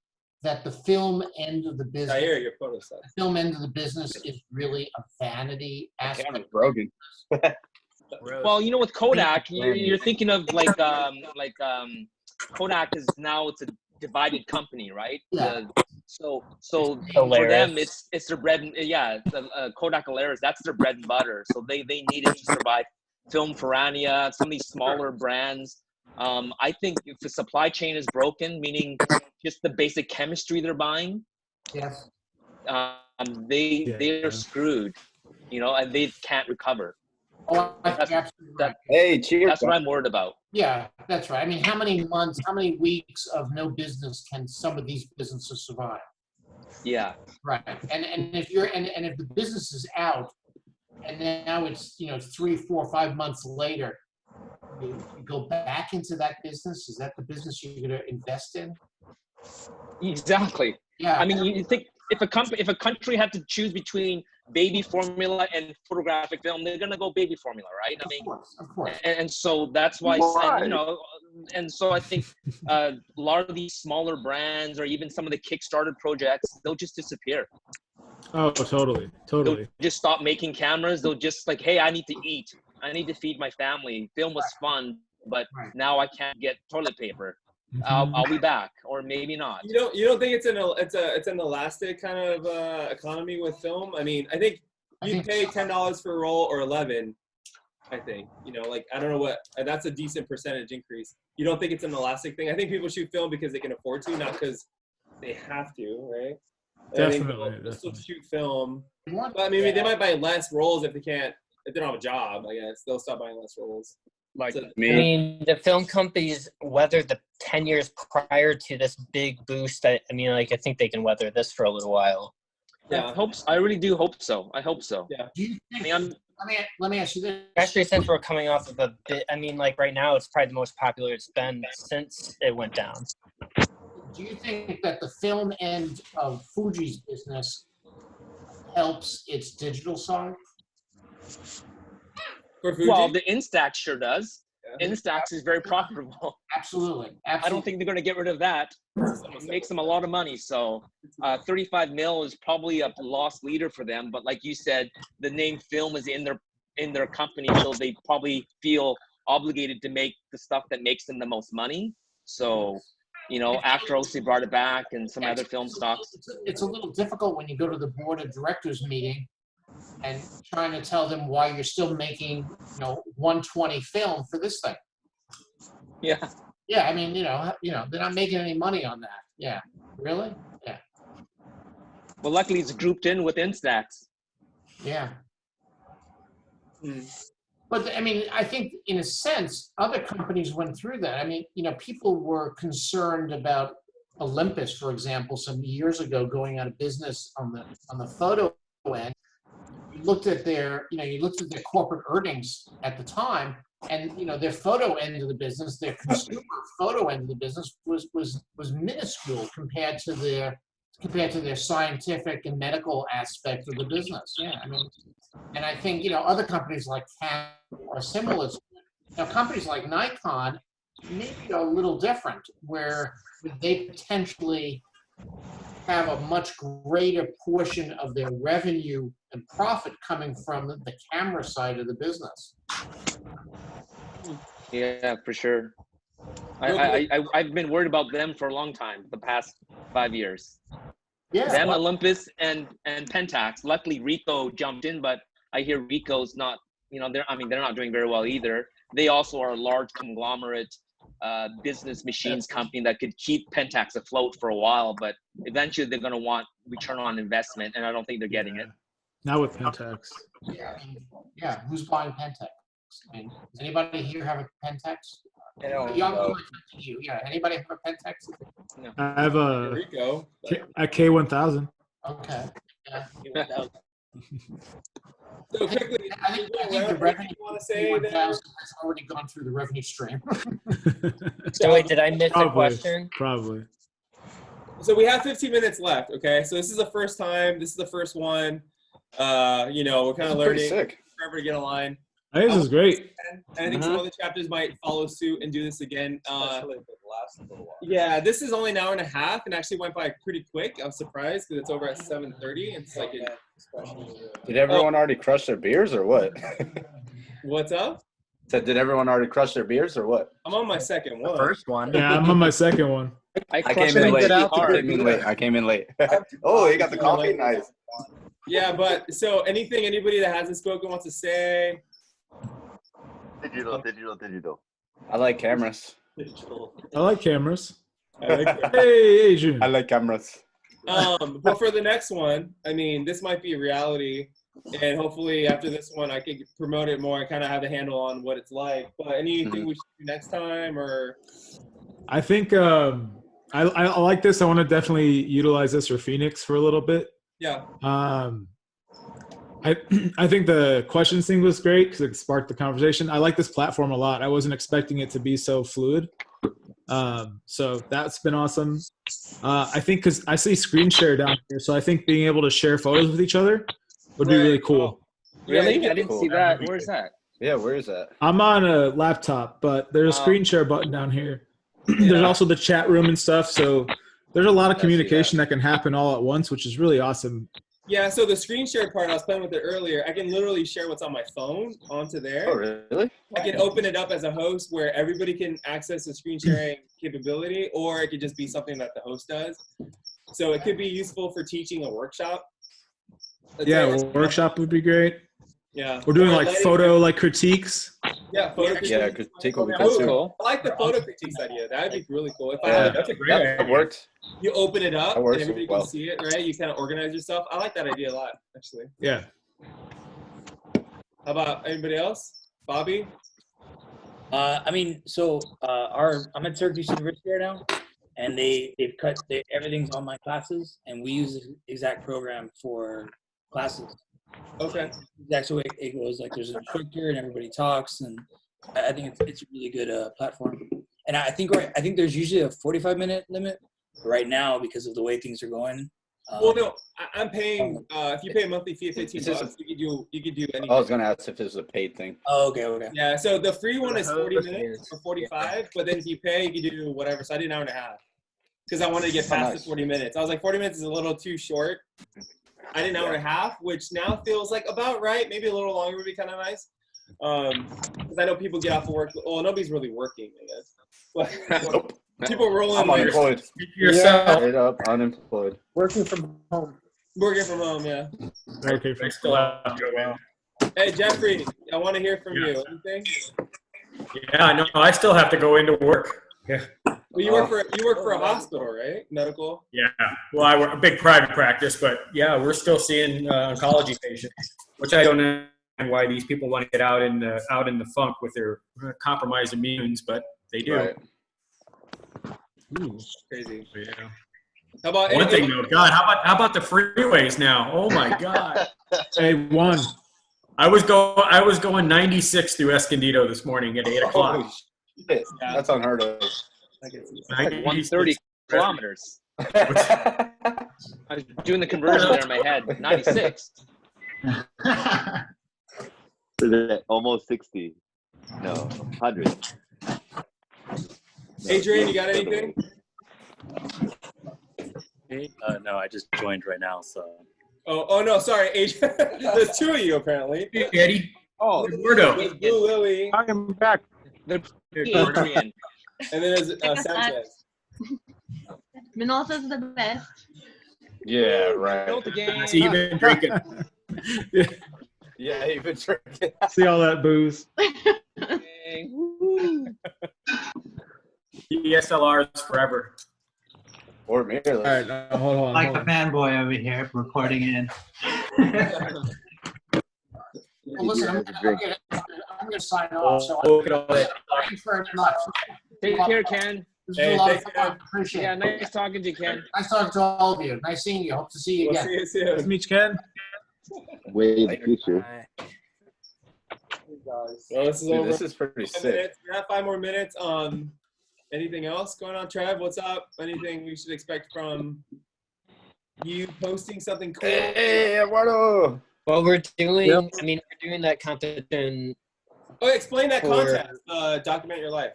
that the film end of the business, I hear your photo set. the film end of the business is really a vanity aspect? Camera's broken. Well, you know, with Kodak, you're thinking of Kodak is now it's a divided company, right? Yeah. So for them, it's their bread and Kodak Alaris, that's their bread and butter. So they needed to survive. Film Piranha, some of these smaller brands. I think if the supply chain is broken, meaning just the basic chemistry they're buying, yes, they're screwed, you know, and they can't recover. Oh, that's absolutely right. Hey, cheers. That's what I'm worried about. Yeah, that's right. I mean, how many months, how many weeks of no business can some of these businesses survive? Yeah. Right. And if you're and if the business is out, and now it's 3, 4, 5 months later, you go back into that business. Is that the business you're going to invest in? Exactly. Yeah. I mean, you think if a country had to choose between baby formula and photographic film, they're gonna go baby formula, right? I mean, of course. And so that's why, and so I think a lot of these smaller brands or even some of the Kickstarter projects, they'll just disappear. Oh, totally. They'll just stop making cameras. They'll just like, hey, I need to eat. I need to feed my family. Film was fun, but now I can't get toilet paper. I'll be back, or maybe not. You don't think it's an elastic kind of economy with film? I mean, I think you pay $10 for a roll or 11. I think I don't know what that's a decent percentage increase. You don't think it's an elastic thing? I think people shoot film because they can afford to, not because they have to, right? Definitely. They'll still shoot film. But I mean, they might buy less rolls if they don't have a job. I guess they'll stop buying less rolls. I mean, the film companies weathered the 10 years prior to this big boost. I think they can weather this for a little while. Yeah, I really do hope so. I hope so. Yeah. Do you think, let me ask you this. Especially since we're coming off of a bit. I mean, like right now, it's probably the most popular it's been since it went down. Do you think that the film end of Fuji's business helps its digital side? Well, the Instax sure does. Instax is very profitable. Absolutely. I don't think they're going to get rid of that. It makes them a lot of money. So 35 mil is probably a lost leader for them. But like you said, the name film is in their company, so they probably feel obligated to make the stuff that makes them the most money. So, after OC brought it back and some other film stocks. It's a little difficult when you go to the board of directors meeting and trying to tell them why you're still making 120 film for this thing. Yeah. Yeah, I mean, they're not making any money on that. Yeah. Really? Yeah. Well, luckily it's grouped in with Instax. Yeah. But I mean, I think in a sense, other companies went through that. I mean, people were concerned about Olympus, for example, some years ago going out of business on the photo end. You looked at their corporate earnings at the time, and their photo end of the business, their consumer photo end of the business was minuscule compared to their scientific and medical aspect of the business. Yeah, I mean, and I think other companies like Canon are similar. Now, companies like Nikon maybe are a little different, where they potentially have a much greater portion of their revenue and profit coming from the camera side of the business. Yeah, for sure. I've been worried about them for a long time, the past 5 years. Yeah. Them, Olympus, and Pentax. Luckily, Ricoh jumped in, but I hear Ricoh's not. They're not doing very well either. They also are a large conglomerate business machines company that could keep Pentax afloat for a while, but eventually they're going to want return on investment, and I don't think they're getting it. Not with Pentax. Yeah, who's buying Pentax? I mean, does anybody here have a Pentax? I don't Young know. you. Yeah, anybody have a Pentax? No. I have a Rico. a K1000. Okay. Yeah. So quickly, I think the revenue you want to say there? has already gone through the revenue stream. So wait, did I miss a question? Probably. So we have 15 minutes left. Okay, so this is the first time. This is the first one. We're kind of learning. Forever to get a line. I think this is great. And I think some other chapters might follow suit and do this again. Yeah, this is only an hour and a half and actually went by pretty quick. I was surprised because it's over at 7:30. And it's like Did everyone already crush their beers or what? What's up? Said, did everyone already crush their beers or what? I'm on my second one. First one. Yeah, I'm on my second one. I came in late. I came in late. Oh, you got the coffee? Nice. Yeah, but so anybody that hasn't spoken wants to say? Digital. I like cameras. I like cameras. I like Hey, Adrian. I like cameras. But for the next one, I mean, this might be a reality, and hopefully after this one, I can promote it more and kind of have a handle on what it's like. But anything we should do next time, or? I think I like this. I want to definitely utilize this for Phoenix for a little bit. Yeah. I think the questions thing was great because it sparked the conversation. I like this platform a lot. I wasn't expecting it to be so fluid. So that's been awesome. I think because I see screen share down here, so I think being able to share photos with each other would be really cool. Really? I didn't see that. Where's that? Yeah, where is that? I'm on a laptop, but there's a screen share button down here. There's also the chat room and stuff. So there's a lot of communication that can happen all at once, which is really awesome. Yeah, so the screen share part, I was playing with it earlier. I can literally share what's on my phone onto there. Oh, really? I can open it up as a host where everybody can access the screen sharing capability, or it could just be something that the host does. So it could be useful for teaching a workshop. Yeah, workshop would be great. Yeah. We're doing like photo critiques. Yeah, photo critiques. Yeah, critique will be Ooh, cool. I like the photo critiques idea. That'd be really cool. If Yeah, that's a great that idea. worked. You open it up That and works everybody well. can see it, right? You kind of organize yourself. I like that idea a lot, actually. Yeah. How about anybody else? Bobby? I mean, so I'm at Syracuse University right now, and they've cut everything's online classes, and we use the exact program for classes. Okay. That's the way it goes. Like there's an instructor, and everybody talks, and I think it's a really good platform. And I think there's usually a 45-minute limit right now because of the way things are going. Well, no, I'm paying. If you pay a monthly fee of $15, you could do anything. I was gonna ask if this was a paid thing. Oh, okay. Yeah, so the free one is 40 minutes or 45, but then if you pay, you can do whatever. So I did an hour and a half because I wanted to get past the 40 minutes. I was like, 40 minutes is a little too short. I did an hour and a half, which now feels like about right. Maybe a little longer would be kind of nice. Because I know people get off of work. Well, nobody's really working, I guess. But people rolling. I'm unemployed. Yourself. Straight up unemployed. Working from home. Working from home, yeah. Okay, I still have to go in. Hey, Jeffrey, I want to hear from you. Anything? Yeah, no, I still have to go into work. Yeah. Well, you work for a hospital, right? Medical. Yeah. Well, I work a big private practice, but yeah, we're still seeing oncology patients, which I don't know why these people want to get out in the funk with their compromised immunes, but they do. Right. Ooh. Crazy. Yeah. How about One thing though, God, how about the freeways now? Oh my God. Hey, one. I was going 96 through Escondido this morning at 8 o'clock. Holy shit. That's unheard of. Like 130 kilometers. I was doing the conversion there in my head. 96. Almost 60. No, 100. Adrian, you got anything? No, I just joined right now, so. Oh no, sorry, Adrian. There's two of you apparently. Hey, Eddie. Oh, There's Blue Lily. I am back. Adrian. And then there's Sanchez. Minolta's the best. Yeah, right. Built the game. It's even drinking. Yeah, even drinking. See all that booze. DSLRs forever. Or mirrorless. All right, hold on. Like the fanboy over here recording in. Well, listen, I'm gonna sign off. So Look at all that. thank you very much. Take care, Ken. This was a lot of thanks, fun. Appreciate Yeah, it. nice talking to you, Ken. Nice talking to all of you. Nice seeing you. Hope to see you We'll again. see you soon. Let's meet you, Ken. Way in the future. Well, this is Dude, over. this is pretty 5 sick. minutes. We have 5 more minutes. Anything else going on, Trev? What's up? Anything we should expect from you posting something cool? Hey, Eduardo. Well, we're doing. I mean, we're doing that competition Oh, explain that For- contest. Document your life.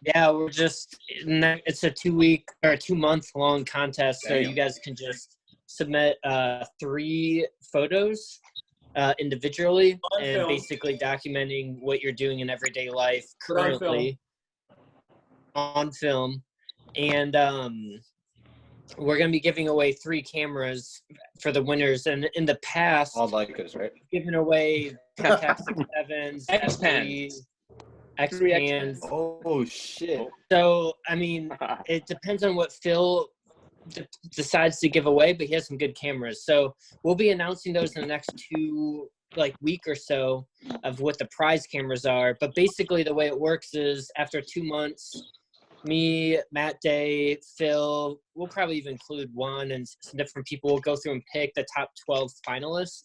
Yeah, we're just it's a 2-week or 2-month long contest, so you guys can just submit 3 photos individually On and film. basically documenting what you're doing in everyday life But on film. currently on film. And we're going to be giving away 3 cameras for the winners. And in the past, All Leicas, right? giving away Pentax 6.7s, X-Pens. X-Pens. Oh shit! So, I mean, it depends on what Phil decides to give away, but he has some good cameras. So we'll be announcing those in the next 2 week or so of what the prize cameras are. But basically the way it works is after 2 months, me, Matt Day, Phil, we'll probably even include Juan and some different people. We'll go through and pick the top 12 finalists,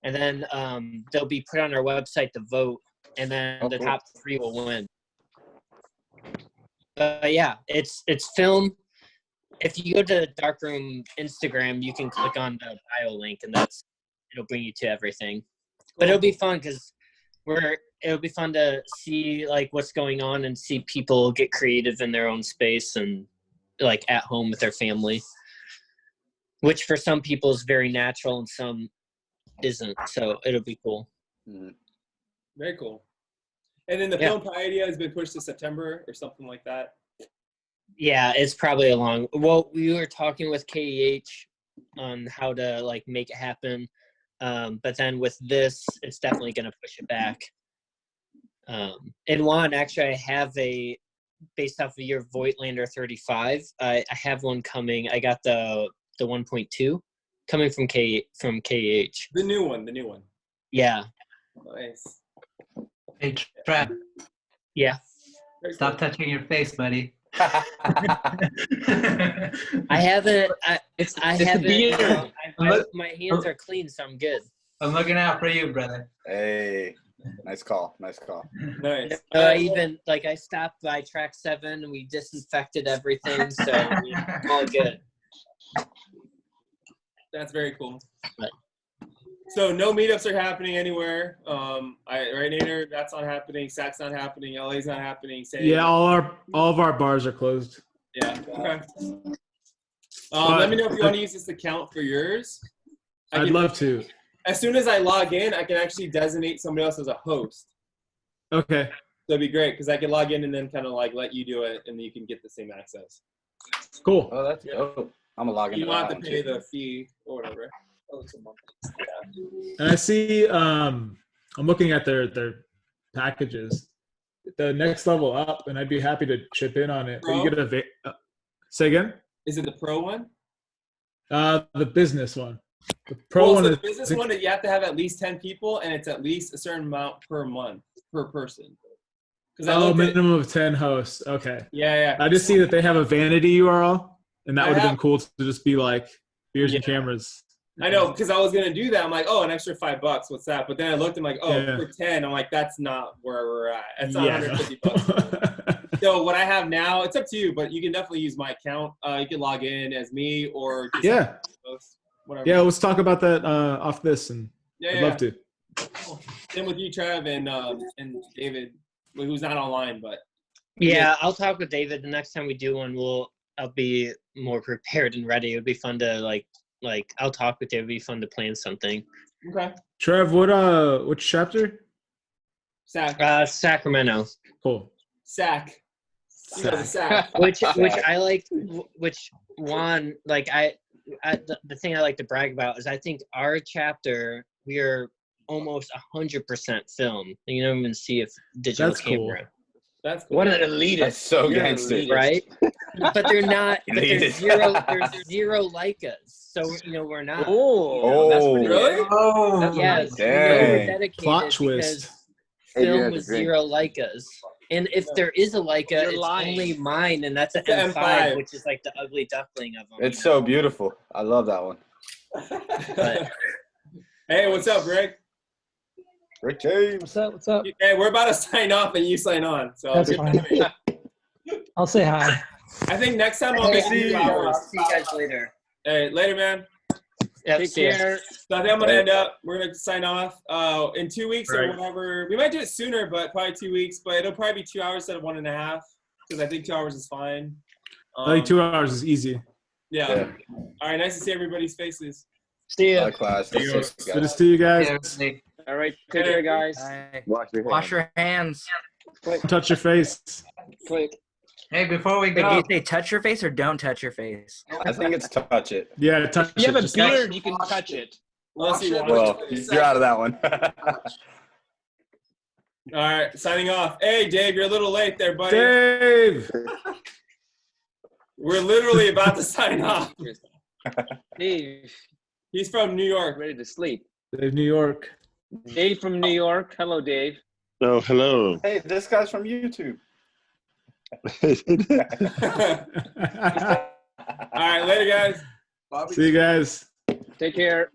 and then they'll be put on our website to vote, and then the top 3 will win. Yeah, it's film. If you go to Darkroom Instagram, you can click on the bio link, and it'll bring you to everything. But it'll be fun because it'll be fun to see what's going on and see people get creative in their own space and at home with their family, which for some people is very natural and some isn't. So it'll be cool. Very cool. And then the film idea has been pushed to September or something like that. Yeah, it's probably well, we were talking with KEH on how to make it happen. But then with this, it's definitely going to push it back. And Juan, actually, I have based off of your Voigtlander 35, I have one coming. I got the 1.2 coming from KEH. The new one. Yeah. Nice. Hey, Trav. Yeah. Stop touching your face, buddy. I haven't. My hands are clean, so I'm good. I'm looking out for you, brother. Hey, nice call. Nice. I even I stopped by track 7 and we disinfected everything, so we're all good. That's very cool. So no meetups are happening anywhere. Right, Nader, that's not happening. SAC's not happening. LA's not happening. Yeah, all of our bars are closed. Yeah. Okay. Let me know if you want to use this account for yours. I'd love to. As soon as I log in, I can actually designate somebody else as a host. Okay. That'd be great because I can log in and then kind of let you do it, and then you can get the same access. Cool. Oh, that's dope. I'm gonna log in. You don't have to pay the fee or whatever. Oh, it's a month. And I see. I'm looking at their packages. The next level up, and I'd be happy to chip in on it. But you get say again? Is it the pro one? The business one. The pro one so is the business one. You have to have at least 10 people, and it's at least a certain amount per month per person. Minimum of 10 hosts. Okay. Yeah. I just see that they have a vanity URL, and that would have been cool to just be beers and cameras. I know, because I was gonna do that. I'm like, an extra $5. What's that? But then I looked. I'm like, for 10. I'm like, that's not where we're at. It's not $150. So what I have now, it's up to you, but you can definitely use my account. You can log in as me or just whatever. Yeah, let's talk about that off this, and I'd love to. Same with you, Trav, and David, who's not online, but yeah, I'll talk with David the next time we do one. I'll be more prepared and ready. It would be fun to I'll talk with you. It'd be fun to plan something. Okay. Trev, which chapter? Sacramento. Cool. Sac. Which I like. Which Juan the thing I like to brag about is I think our chapter we are almost 100% film. You don't even see a digital camera. Cool. That's cool. What an elitist. That's so gangster, right? But they're not. But there's zero Leicas. So we're not. Oh, that's pretty really? good. Oh, yes. We're dedicated Plot twist. Film with 0 Leicas. And if there is a Leica, it's only mine, and that's an M5, which is the ugly duckling of them. It's so beautiful. I love that one. But, hey, what's up, Greg? Rick James. What's up? Hey, we're about to sign off and you sign on. So That's fine. I'll say hi. I think next time I'll make 2 hours. I'll see you guys later. Hey, later, man. Yeah, Take see ya. care. So I think I'm gonna end up. We're gonna sign off in 2 weeks or Right. whatever. We might do it sooner, but probably 2 weeks. But it'll probably be 2 hours instead of 1.5 because I think 2 hours is fine. I think 2 hours is easy. Yeah. All right. Nice to see everybody's faces. See ya. Likewise. Good to see you guys. All right, take care, guys. Wash your hands. Click. Touch your face. Click. Hey, before we Wait, do go, you say touch your face or don't touch your face? I think it's touch it. Yeah, touch If you have it. a Just beard, you can touch it. Unless you want Well, to. you're out of that one. All right. Signing off. Hey, Dave, you're a little late there, buddy. Dave. We're literally about to sign off. Dave, He's from New York. ready to sleep. Dave, New York. Dave from New York. Hello, Dave. Oh, hello. Hey, this guy's from YouTube. All right. Later, guys. See you guys. Take care.